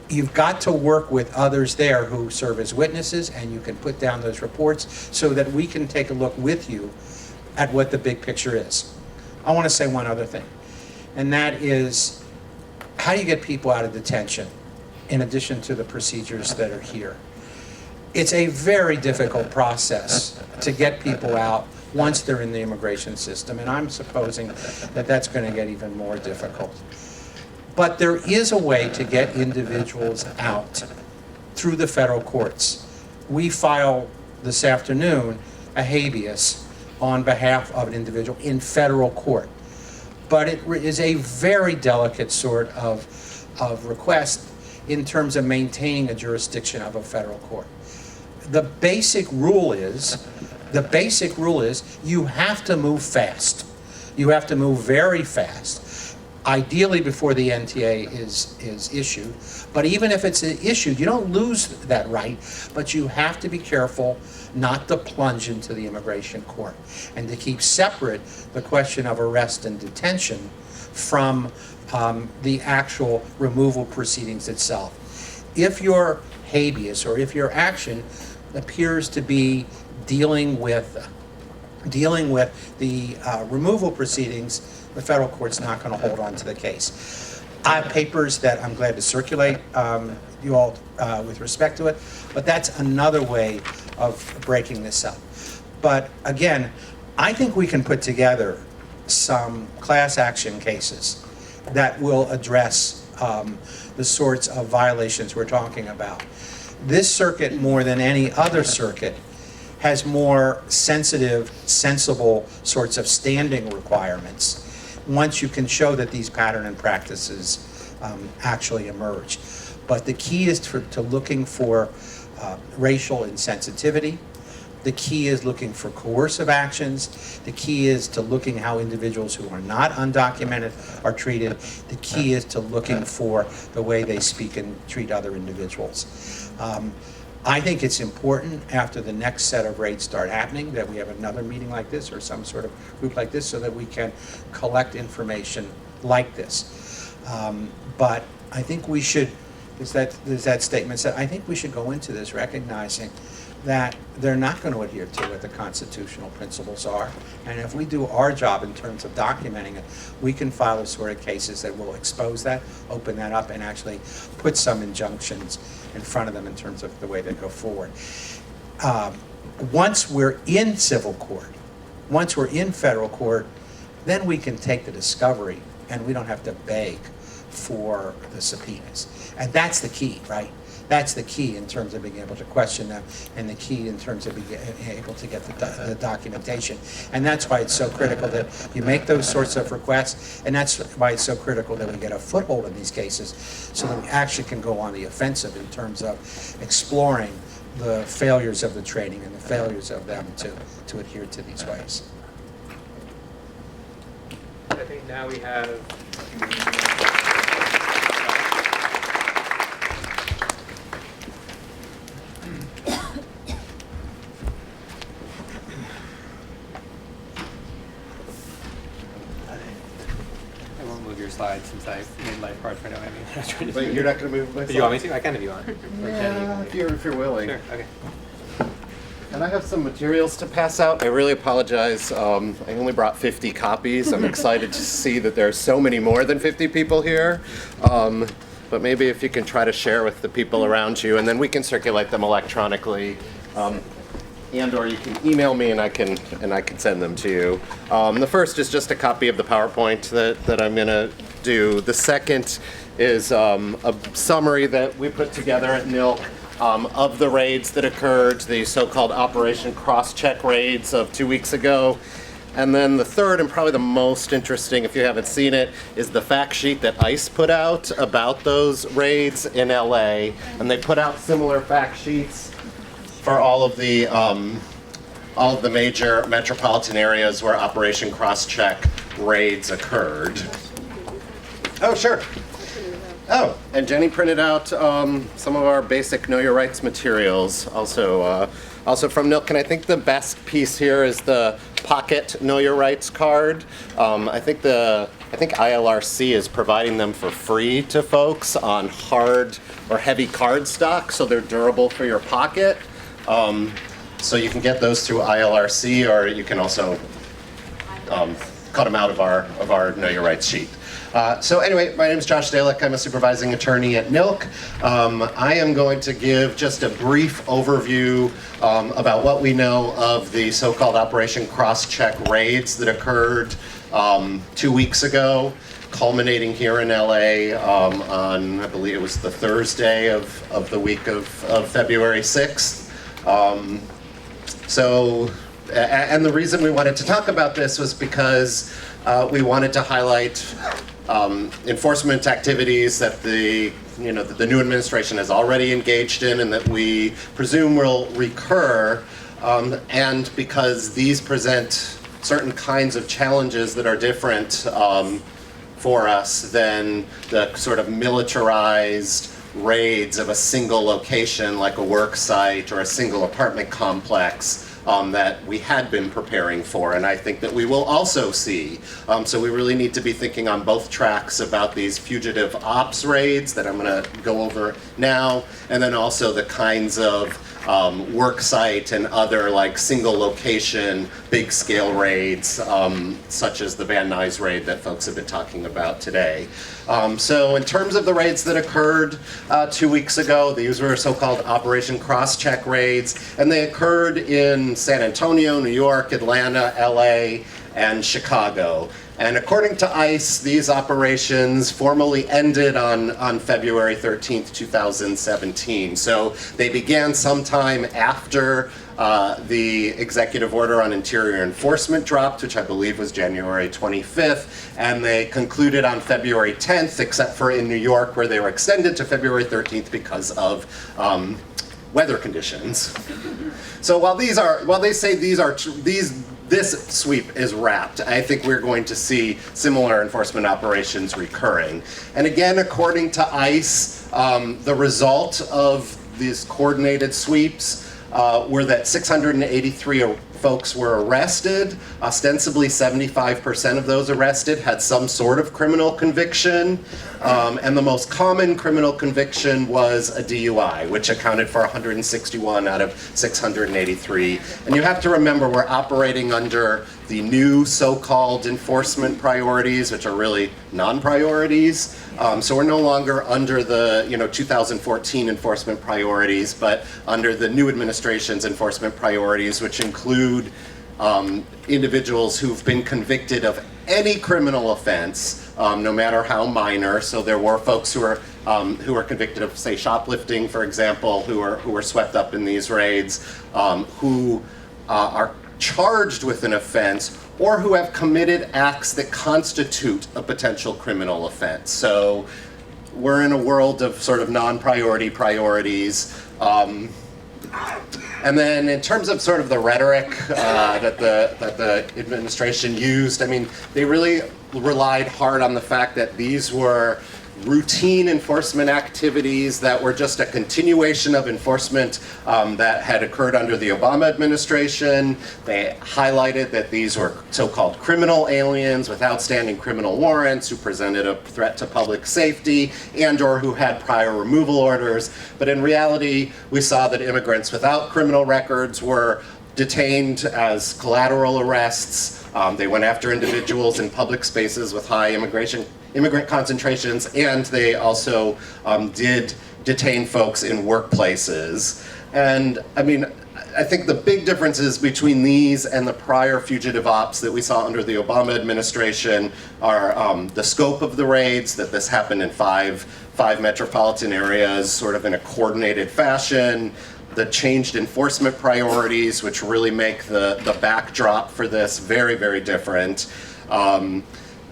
you've got to work with others there who serve as witnesses, and you can put down those reports so that we can take a look with you at what the big picture is. I want to say one other thing, and that is, how do you get people out of detention in addition to the procedures that are here? It's a very difficult process to get people out once they're in the immigration system, and I'm supposing that that's going to get even more difficult. But there is a way to get individuals out through the federal courts. We file this afternoon a habeas on behalf of an individual in federal court. But it is a very delicate sort of request in terms of maintaining a jurisdiction of a federal court. The basic rule is you have to move fast. You have to move very fast, ideally before the NTA is issued. But even if it's issued, you don't lose that right, but you have to be careful not to plunge into the immigration court and to keep separate the question of arrest and detention from the actual removal proceedings itself. If your habeas or if your action appears to be dealing with the removal proceedings, the federal court's not going to hold on to the case. I have papers that I'm glad to circulate you all with respect to it, but that's another way of breaking this up. But again, I think we can put together some class action cases that will address the sorts of violations we're talking about. This circuit, more than any other circuit, has more sensitive, sensible sorts of standing requirements once you can show that these pattern and practices actually emerge. But the key is to looking for racial insensitivity. The key is looking for coercive actions. The key is to looking how individuals who are not undocumented are treated. The key is to looking for the way they speak and treat other individuals. I think it's important after the next set of raids start happening that we have another meeting like this or some sort of group like this so that we can collect information like this. But I think we should, there's that statement said, I think we should go into this recognizing that they're not going to adhere to what the constitutional principles are. And if we do our job in terms of documenting it, we can file the sort of cases that will expose that, open that up, and actually put some injunctions in front of them in terms of the way they go forward. Once we're in civil court, once we're in federal court, then we can take the discovery and we don't have to beg for the subpoenas. And that's the key, right? That's the key in terms of being able to question them and the key in terms of being able to get the documentation. And that's why it's so critical that you make those sorts of requests, and that's why it's so critical that we get a foothold in these cases so that we actually can go on the offensive in terms of exploring the failures of the training and the failures of them to adhere to these ways. I think now we have slides since I made life hard for Noemi. Wait, you're not going to move my slides? You want me to? I can if you want. Yeah, if you're willing. Sure, okay. And I have some materials to pass out. I really apologize. I only brought 50 copies. I'm excited to see that there are so many more than 50 people here. But maybe if you can try to share with the people around you, and then we can circulate them electronically. And/or you can email me and I can send them to you. The first is just a copy of the PowerPoint that I'm going to do. The second is a summary that we put together at NILC of the raids that occurred, the so-called Operation Crosscheck raids of 2 weeks ago. And then the third, and probably the most interesting, if you haven't seen it, is the fact sheet that ICE put out about those raids in LA. And they put out similar fact sheets for all of the major metropolitan areas where Operation Crosscheck raids occurred. Oh, sure. Oh, and Jenny printed out some of our basic Know Your Rights materials, also from NILC. And I think the best piece here is the Pocket Know Your Rights card. I think ILRC is providing them for free to folks on hard or heavy card stock, so they're durable for your pocket. So you can get those through ILRC, or you can also cut them out of our Know Your Rights sheet. So anyway, my name is Josh Dalek. I'm a supervising attorney at NILC. I am going to give just a brief overview about what we know of the so-called Operation Crosscheck raids that occurred 2 weeks ago. culminating here in LA on, I believe it was the Thursday of the week of February 6th. And the reason we wanted to talk about this was because we wanted to highlight enforcement activities that the new administration has already engaged in and that we presume will recur, and because these present certain kinds of challenges that are different for us than the sort of militarized raids of a single location like a work site or a single apartment complex that we had been preparing for, and I think that we will also see. So we really need to be thinking on both tracks about these fugitive ops raids that I'm going to go over now, and then also the kinds of work site and other like single location, big scale raids, such as the Van Nuys raid that folks have been talking about today. So in terms of the raids that occurred 2 weeks ago, these were so-called Operation Crosscheck raids, and they occurred in San Antonio, New York, Atlanta, LA, and Chicago. And according to ICE, these operations formally ended on February 13th, 2017. So they began sometime after the executive order on interior enforcement dropped, which I believe was January 25th, and they concluded on February 10th, except for in New York, where they were extended to February 13th because of weather conditions. So while they say this sweep is wrapped, I think we're going to see similar enforcement operations recurring. And again, according to ICE, the result of these coordinated sweeps were that 683 folks were arrested. Ostensibly, 75% of those arrested had some sort of criminal conviction. And the most common criminal conviction was a DUI, which accounted for 161 out of 683. And you have to remember, we're operating under the new so-called enforcement priorities, which are really non-priorities. So we're no longer under the 2014 enforcement priorities, but under the new administration's enforcement priorities, which include individuals who've been convicted of any criminal offense, no matter how minor. So there were folks who were convicted of, say, shoplifting, for example, who were swept up in these raids, who are charged with an offense, or who have committed acts that constitute a potential criminal offense. So we're in a world of sort of non-priority priorities. And then in terms of sort of the rhetoric that the administration used, I mean, they really relied hard on the fact that these were routine enforcement activities that were just a continuation of enforcement that had occurred under the Obama administration. They highlighted that these were so-called criminal aliens with outstanding criminal warrants who presented a threat to public safety and or who had prior removal orders. But in reality, we saw that immigrants without criminal records were detained as collateral arrests. They went after individuals in public spaces with high immigrant concentrations, and they also did detain folks in workplaces. And I mean, I think the big differences between these and the prior fugitive ops that we saw under the Obama administration are the scope of the raids, that this happened in five metropolitan areas, sort of in a coordinated fashion, the changed enforcement priorities, which really make the backdrop for this very, very different.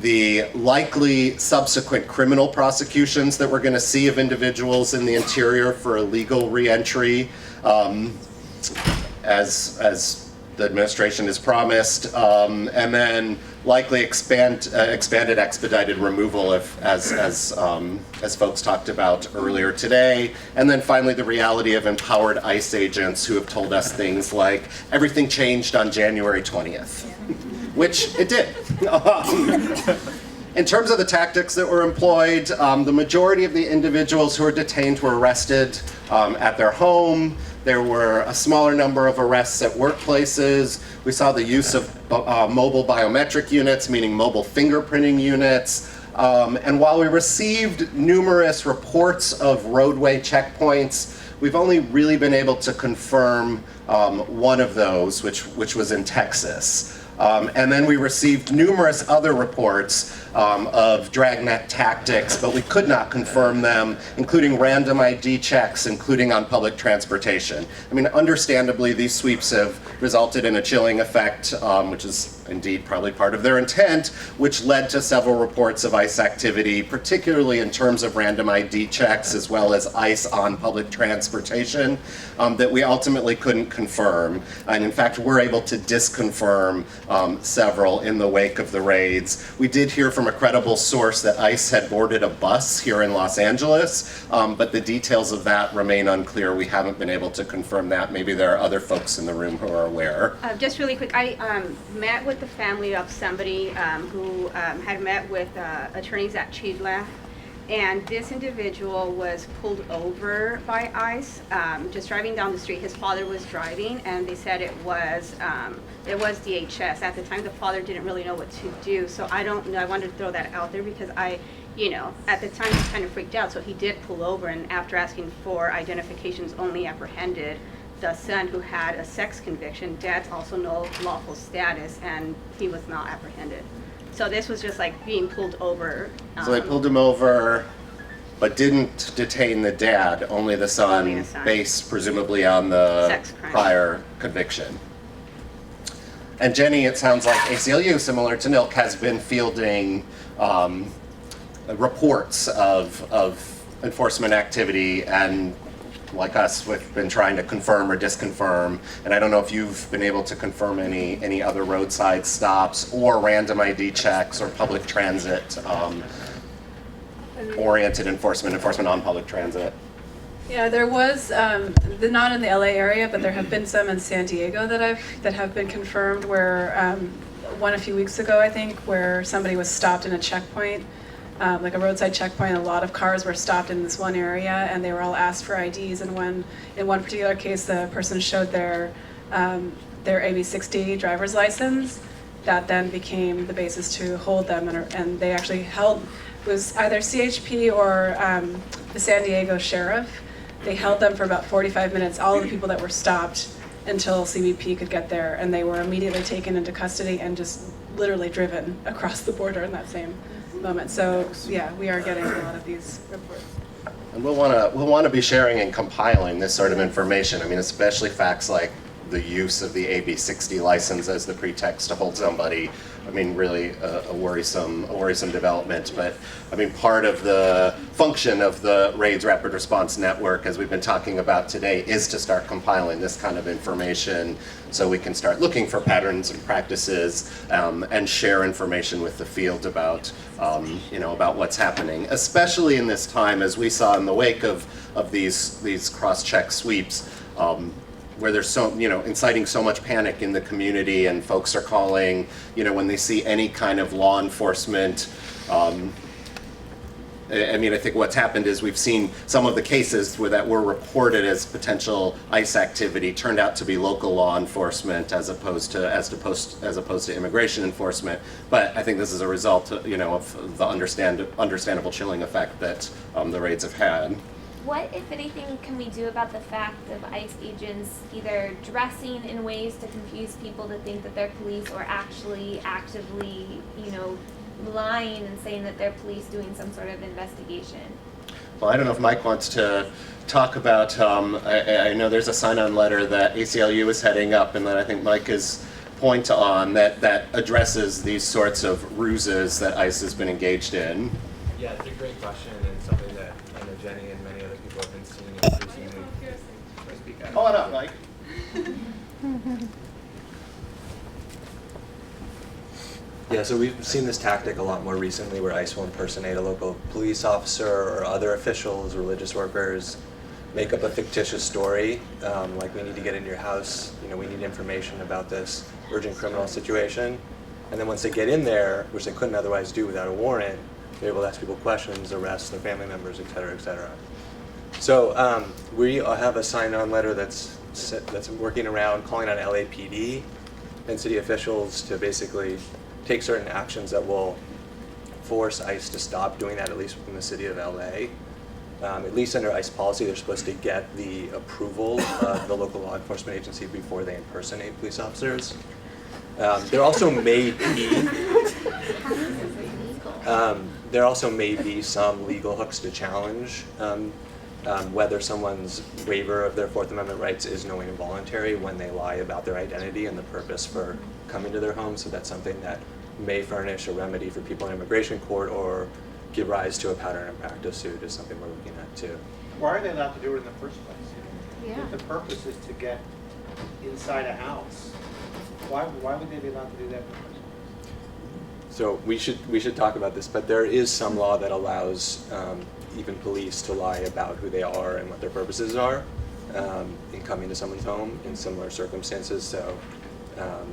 The likely subsequent criminal prosecutions that we're going to see of individuals in the interior for illegal re-entry, as the administration has promised, and then likely expanded expedited removal as folks talked about earlier today, and then finally the reality of empowered ICE agents who have told us things like everything changed on January 20th, which it did. In terms of the tactics that were employed, the majority of the individuals who were detained were arrested at their home. There were a smaller number of arrests at workplaces. We saw the use of mobile biometric units, meaning mobile fingerprinting units. And while we received numerous reports of roadway checkpoints, we've only really been able to confirm one of those, which was in Texas. And then we received numerous other reports of dragnet tactics, but we could not confirm them, including random ID checks, including on public transportation. I mean, understandably, these sweeps have resulted in a chilling effect, which is indeed probably part of their intent, which led to several reports of ICE activity, particularly in terms of random ID checks as well as ICE on public transportation, that we ultimately couldn't confirm. And in fact, we're able to disconfirm several in the wake of the raids. We did hear from a credible source that ICE had boarded a bus here in Los Angeles, but the details of that remain unclear. We haven't been able to confirm that. Maybe there are other folks in the room who are aware. Just really quick, I met with the family of somebody who had met with attorneys at Chidla, and this individual was pulled over by ICE, just driving down the street. His father was driving, and they said it was DHS. At the time, the father didn't really know what to do, so I don't know. I wanted to throw that out there because at the time he kind of freaked out, so he did pull over, and after asking for identifications, only apprehended the son who had a sex conviction. Dad's also no lawful status, and he was not apprehended. So this was just like being pulled over. So they pulled him over, but didn't detain the dad, only the son, based presumably on the sex crime. Prior conviction. And Jenny, it sounds like ACLU, similar to NILC, has been fielding reports of enforcement activity, and like us, we've been trying to confirm or disconfirm. And I don't know if you've been able to confirm any other roadside stops or random ID checks or public transit oriented enforcement on public transit. Yeah, there was not in the LA area, but there have been some in San Diego that have been confirmed. Where one a few weeks ago, I think, where somebody was stopped in a checkpoint. Like a roadside checkpoint, a lot of cars were stopped in this one area, and they were all asked for IDs. And in one particular case, the person showed their AB60 driver's license. That then became the basis to hold them, and they actually held, it was either CHP or the San Diego sheriff. They held them for about 45 minutes, all of the people that were stopped, until CBP could get there, and they were immediately taken into custody and just literally driven across the border in that same moment. So yeah, we are getting a lot of these reports. And we'll want to be sharing and compiling this sort of information. I mean, especially facts like the use of the AB60 license as the pretext to hold somebody. I mean, really a worrisome development. But I mean, part of the function of the RAIDS Rapid Response Network, as we've been talking about today, is to start compiling this kind of information so we can start looking for patterns and practices and share information with the field about about what's happening, especially in this time, as we saw in the wake of these cross-check sweeps. Where there's so, inciting so much panic in the community, and folks are calling, when they see any kind of law enforcement. I think what's happened is we've seen some of the cases that were reported as potential ICE activity turned out to be local law enforcement as opposed to immigration enforcement. But I think this is a result, of the understandable chilling effect that the raids have had. What, if anything, can we do about the fact of ICE agents either dressing in ways to confuse people to think that they're police, or actually actively, lying and saying that they're police doing some sort of investigation? Well, I don't know if Mike wants to talk about, I know there's a sign-on letter that ACLU is heading up, and that I think Mike is point on that addresses these sorts of ruses that ICE has been engaged in. Yeah, it's a great question, and something that I know Jenny and many other people have been seeing increasingly. Hold on up, Mike. Yeah, so we've seen this tactic a lot more recently, where ICE will impersonate a local police officer or other officials, religious workers, make up a fictitious story, like we need to get into your house, we need information about this urgent criminal situation. And then once they get in there, which they couldn't otherwise do without a warrant, they're able to ask people questions, arrest their family members, et cetera, et cetera. So we have a sign-on letter that's working around, calling on LAPD and city officials to basically take certain actions that will force ICE to stop doing that, at least within the city of LA. At least under ICE policy, they're supposed to get the approval of the local law enforcement agency before they impersonate police officers. There also may be... There also may be some legal hooks to challenge whether someone's waiver of their Fourth Amendment rights is knowing and voluntary when they lie about their identity and the purpose for coming to their home. So that's something that may furnish a remedy for people in immigration court or give rise to a pattern and practice suit is something we're looking at too. Why are they allowed to do it in the first place? Yeah. If the purpose is to get inside a house, why would they be allowed to do that in the first place? So we should talk about this, but there is some law that allows even police to lie about who they are and what their purposes are in coming to someone's home in similar circumstances. So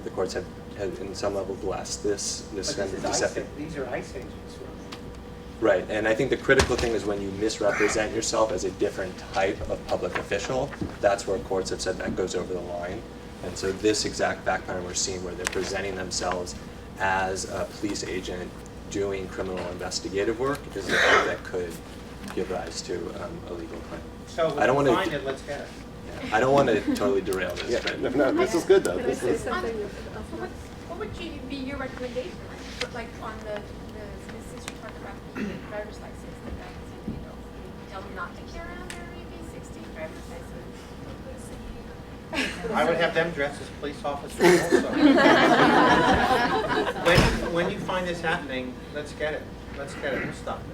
the courts have in some level blessed this kind of deceptive. These are ICE agents. Right, and I think the critical thing is when you misrepresent yourself as a different type of public official, that's where courts have said that goes over the line. And so this exact fact pattern we're seeing where they're presenting themselves as a police agent doing criminal investigative work is the thing that could give rise to a legal claim. So I don't want find to. it, let's get it. I don't want to totally derail this. Yeah, but no, this is good though. This is. What would be your recommendation? Like on the since you talked about the driver's license, the guy said, tell them not to carry on their EV60 driver's license. I would have them dressed as police officers also. when you find this happening, let's get it. Let's get it. We'll stop this.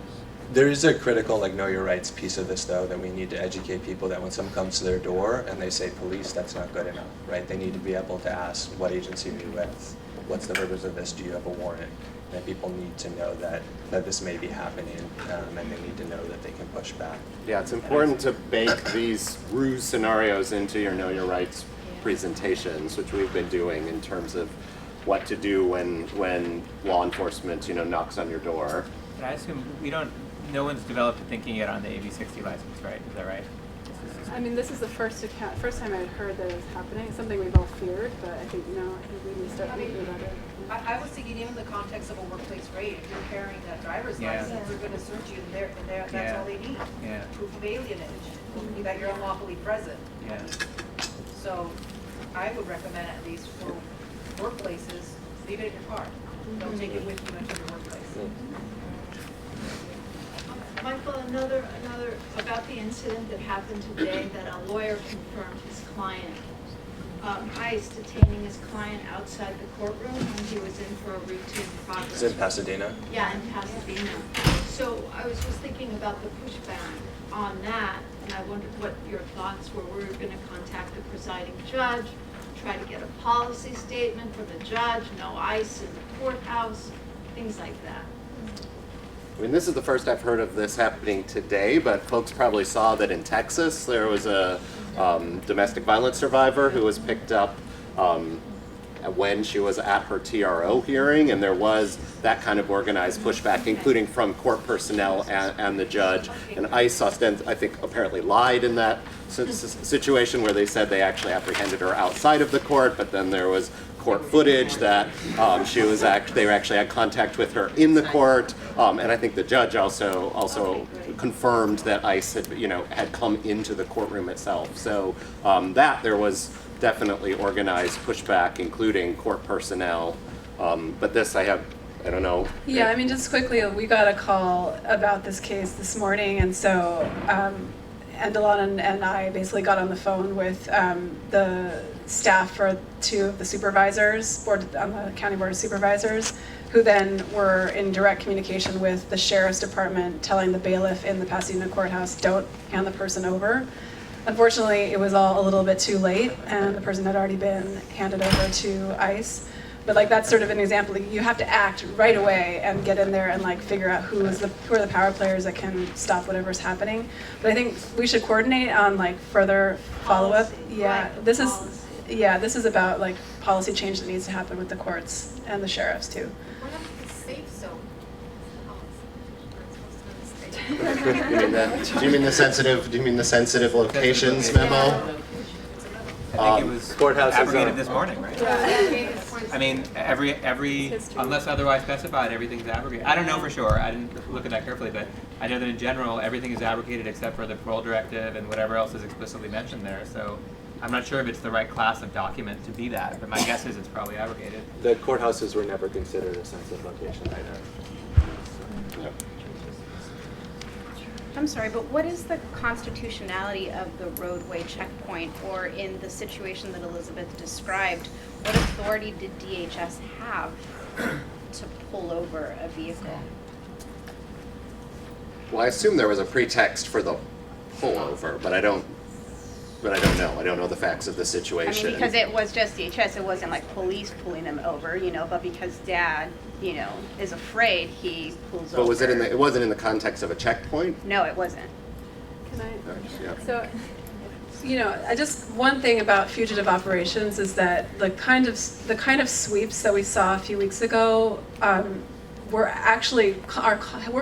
There is a critical know your rights piece of this though that we need to educate people that when someone comes to their door and they say police, that's not good enough, right? They need to be able to ask what agency are you with? What's the purpose of this? Do you have a warrant? And people need to know that this may be happening and they need to know that they can push back. Yeah, it's important to bake these ruse scenarios into your Know Your Rights presentations, which we've been doing in terms of what to do when law enforcement, knocks on your door. But I assume no one's developed a thinking yet on the AB60 license, right? Is that right? I mean, this is the first time I had heard that it was happening. It's something we've all feared, but I think we need to start thinking about it. I was thinking even in the context of a workplace raid, if you're carrying that driver's license, they're gonna search you and that's all they need. Yeah. Proof of alienage, that you're unlawfully present. Yeah. So I would recommend at least for workplaces, leave it in your car. Don't take it with you into your workplace. Michael, another about the incident that happened today that a lawyer confirmed his client, ICE detaining his client outside the courtroom when he was in for a routine progress. Is it in Pasadena? Yeah, in Pasadena. So I was just thinking about the pushback on that, and I wondered what your thoughts were. We were going to contact the presiding judge, try to get a policy statement from the judge, no ICE in the courthouse, things like that. I mean, this is the first I've heard of this happening today, but folks probably saw that in Texas there was a domestic violence survivor who was picked up when she was at her TRO hearing, and there was that kind of organized pushback, including from court personnel and the judge. And ICE, I think, apparently lied in that situation where they said they actually apprehended her outside of the court, but then there was court footage that they actually had contact with her in the court, and I think the judge also confirmed that ICE had come into the courtroom itself. So that there was definitely organized pushback, including court personnel. But this I don't know. Yeah, I mean, just quickly, we got a call about this case this morning, and so Andelon and I basically got on the phone with the staff for two of the supervisors on the County Board of Supervisors, who then were in direct communication with the Sheriff's Department, telling the bailiff in the Pasadena courthouse, don't hand the person over. Unfortunately, it was all a little bit too late, and the person had already been handed over to ICE. But that's sort of an example. You have to act right away and get in there and figure out who are the power players that can stop whatever's happening. But I think we should coordinate on further follow-up. Yeah, right, this is about policy change that needs to happen with the courts and the sheriffs too. What about the safe zone? Do you mean the sensitive locations memo? I think it was courthouse abrogated this morning, right? I mean, every unless otherwise specified, everything's abrogated. I don't know for sure. I didn't look at that carefully, but I know that in general, everything is abrogated except for the parole directive and whatever else is explicitly mentioned there. So I'm not sure if it's the right class of document to be that, but my guess is it's probably abrogated. The courthouses were never considered a sensitive location either. I'm sorry, but what is the constitutionality of the roadway checkpoint, or in the situation that Elizabeth described, what authority did DHS have to pull over a vehicle? Well, I assume there was a pretext for the pullover, but I don't know. I don't know the facts of the I situation. mean, because it was just DHS, it wasn't like police pulling them over, but because Dad, is afraid, he pulls over. But was it wasn't in the context of a checkpoint? No, it wasn't. Can I? Yeah. So, I just, one thing about fugitive operations is that the kind of sweeps that we saw a few weeks ago were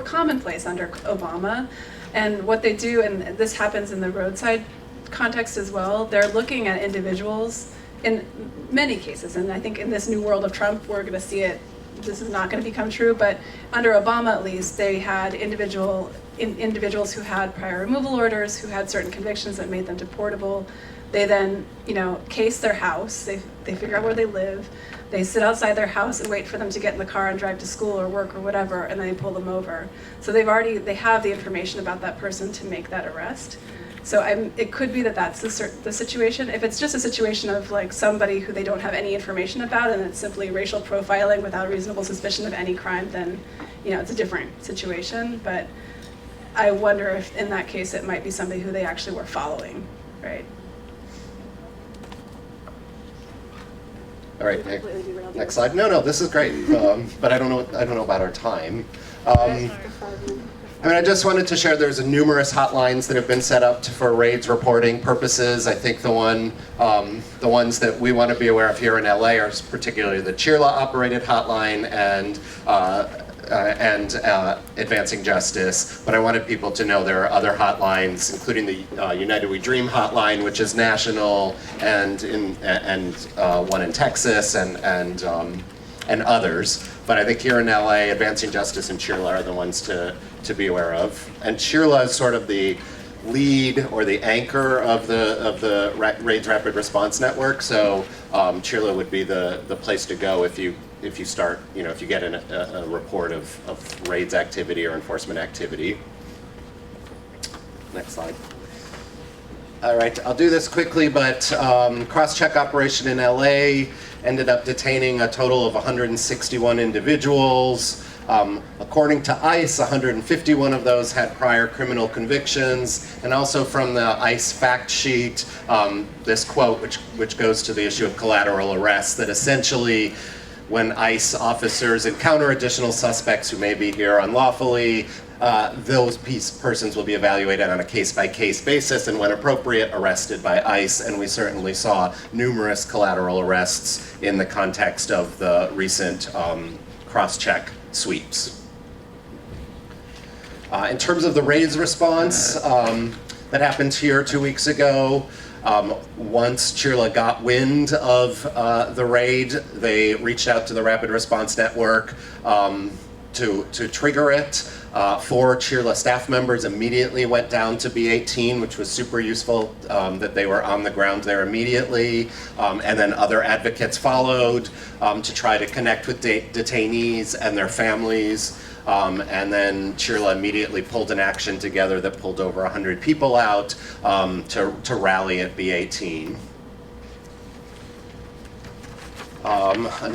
commonplace under Obama. And what they do, and this happens in the roadside context as well, they're looking at individuals in many cases, and I think in this new world of Trump, we're going to see it. This is not going to become true, but under Obama at least, they had individuals who had prior removal orders, who had certain convictions that made them deportable. They then, case their house. They figure out where they live. They sit outside their house and wait for them to get in the car and drive to school or work or whatever, and then they pull them over. So they have the information about that person to make that arrest. So it could be that that's the situation. If it's just a situation of like somebody who they don't have any information about and it's simply racial profiling without reasonable suspicion of any crime, then it's a different situation. But I wonder if in that case it might be somebody who they actually were following, right? All right, next slide. No, this is great, but I don't know about our time. I just wanted to share there's numerous hotlines that have been set up for raids reporting purposes. I think the ones that we want to be aware of here in LA are particularly the CHIRLA operated hotline and Advancing Justice. But I wanted people to know there are other hotlines, including the United We Dream hotline, which is national, and one in Texas, and others. But I think here in LA, Advancing Justice and CHIRLA are the ones to be aware of. And CHIRLA is sort of the lead or the anchor of the Raids Rapid Response Network. So CHIRLA would be the place to go if you start, if you get a report of raids activity or enforcement activity. Next slide. All right, I'll do this quickly, but cross-check operation in LA ended up detaining a total of 161 individuals. According to ICE, 151 of those had prior criminal convictions, and also from the ICE fact sheet, this quote, which goes to the issue of collateral arrests, that essentially when ICE officers encounter additional suspects who may be here unlawfully, those persons will be evaluated on a case-by-case basis and when appropriate, arrested by ICE. And we certainly saw numerous collateral arrests in the context of the recent cross-check sweeps. In terms of the raids response, that happened here 2 weeks ago. Once CHIRLA got wind of the raid, they reached out to the Rapid Response Network to trigger it. 4 CHIRLA staff members immediately went down to B18, which was super useful that they were on the ground there immediately. And then other advocates followed to try to connect with detainees and their families. And then CHIRLA immediately pulled an action together that pulled over 100 people out to rally at B18.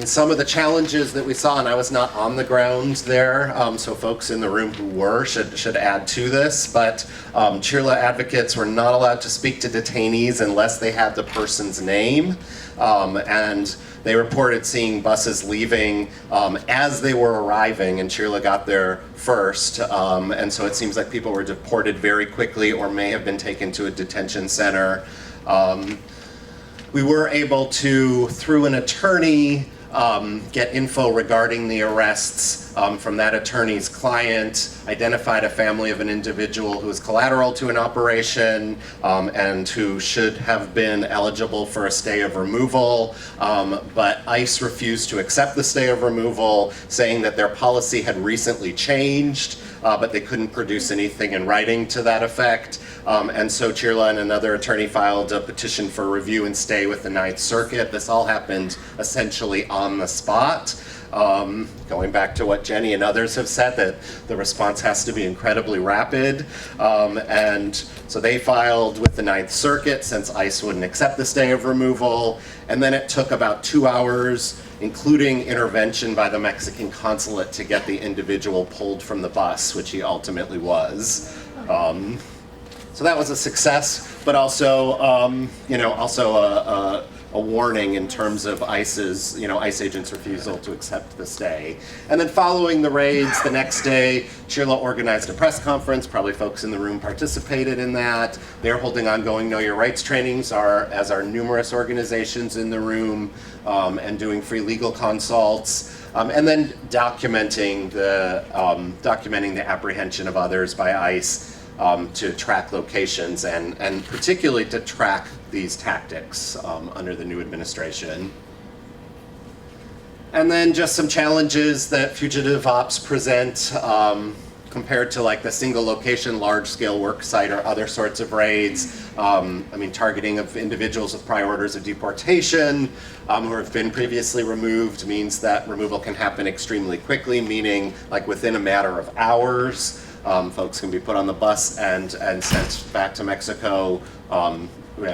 Some of the challenges that we saw, and I was not on the ground there, so folks in the room who were should add to this, but CHIRLA advocates were not allowed to speak to detainees unless they had the person's name, and they reported seeing buses leaving as they were arriving, and CHIRLA got there first, and so it seems like people were deported very quickly or may have been taken to a detention center. We were able to, through an attorney, get info regarding the arrests from that attorney's client, identified a family of an individual who was collateral to an operation and who should have been eligible for a stay of removal, but ICE refused to accept the stay of removal, saying that their policy had recently changed, but they couldn't produce anything in writing to that effect. And so CHIRLA and another attorney filed a petition for review and stay with the Ninth Circuit. This all happened essentially on the spot. Going back to what Jenny and others have said, that the response has to be incredibly rapid. And so they filed with the Ninth Circuit since ICE wouldn't accept the stay of removal. And then it took about 2 hours, including intervention by the Mexican consulate, to get the individual pulled from the bus, which he ultimately was. So that was a success, but also, a warning in terms of ICE's, ICE agents' refusal to accept the stay. And then following the raids, the next day, Chirla organized a press conference. Probably folks in the room participated in that. They're holding ongoing Know Your Rights trainings, as are numerous organizations in the room, and doing free legal consults. And then documenting the apprehension of others by ICE to track locations and particularly to track these tactics under the new administration. And then just some challenges that fugitive ops present compared to like the single location, large scale work site or other sorts of raids. Targeting of individuals with prior orders of deportation who have been previously removed means that removal can happen extremely quickly, meaning like within a matter of hours. Folks can be put on the bus and sent back to Mexico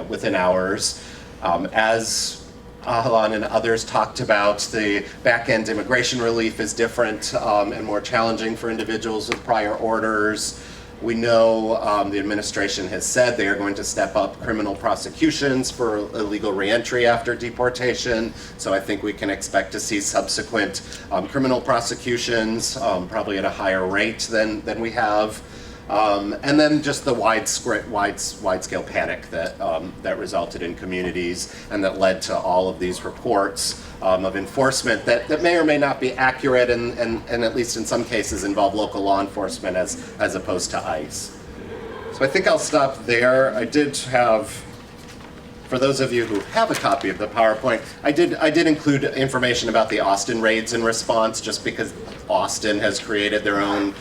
within hours. As Ahilan and others talked about, the back-end immigration relief is different and more challenging for individuals with prior orders. We know the administration has said they are going to step up criminal prosecutions for illegal reentry after deportation. So I think we can expect to see subsequent criminal prosecutions, probably at a higher rate than we have. And then just the wide-scale panic that resulted in communities and that led to all of these reports of enforcement that may or may not be accurate and at least in some cases involve local law enforcement as opposed to ICE. So I think I'll stop there. I did have, for those of you who have a copy of the PowerPoint, I did include information about the Austin raids in response, just because Austin has created their own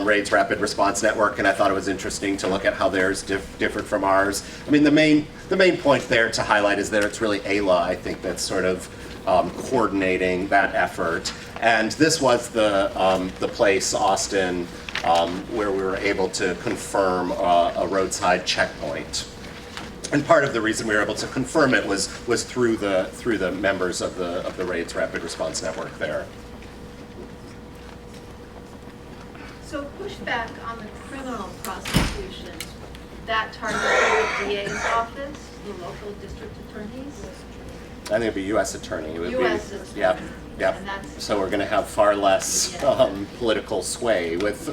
raids rapid response network, and I thought it was interesting to look at how theirs differed from ours. The main point there to highlight is that it's really AILA, I think, that's sort of coordinating that effort. And this was the place, Austin, where we were able to confirm a roadside checkpoint. And part of the reason we were able to confirm it was through the members of the Raids Rapid Response Network there. So pushback on the criminal prosecutions, that targeted the DA's office, the local district attorneys? I think it'd be U.S. attorney. It would U.S. be, attorney. Yep. And that's- So we're going to have far less political sway with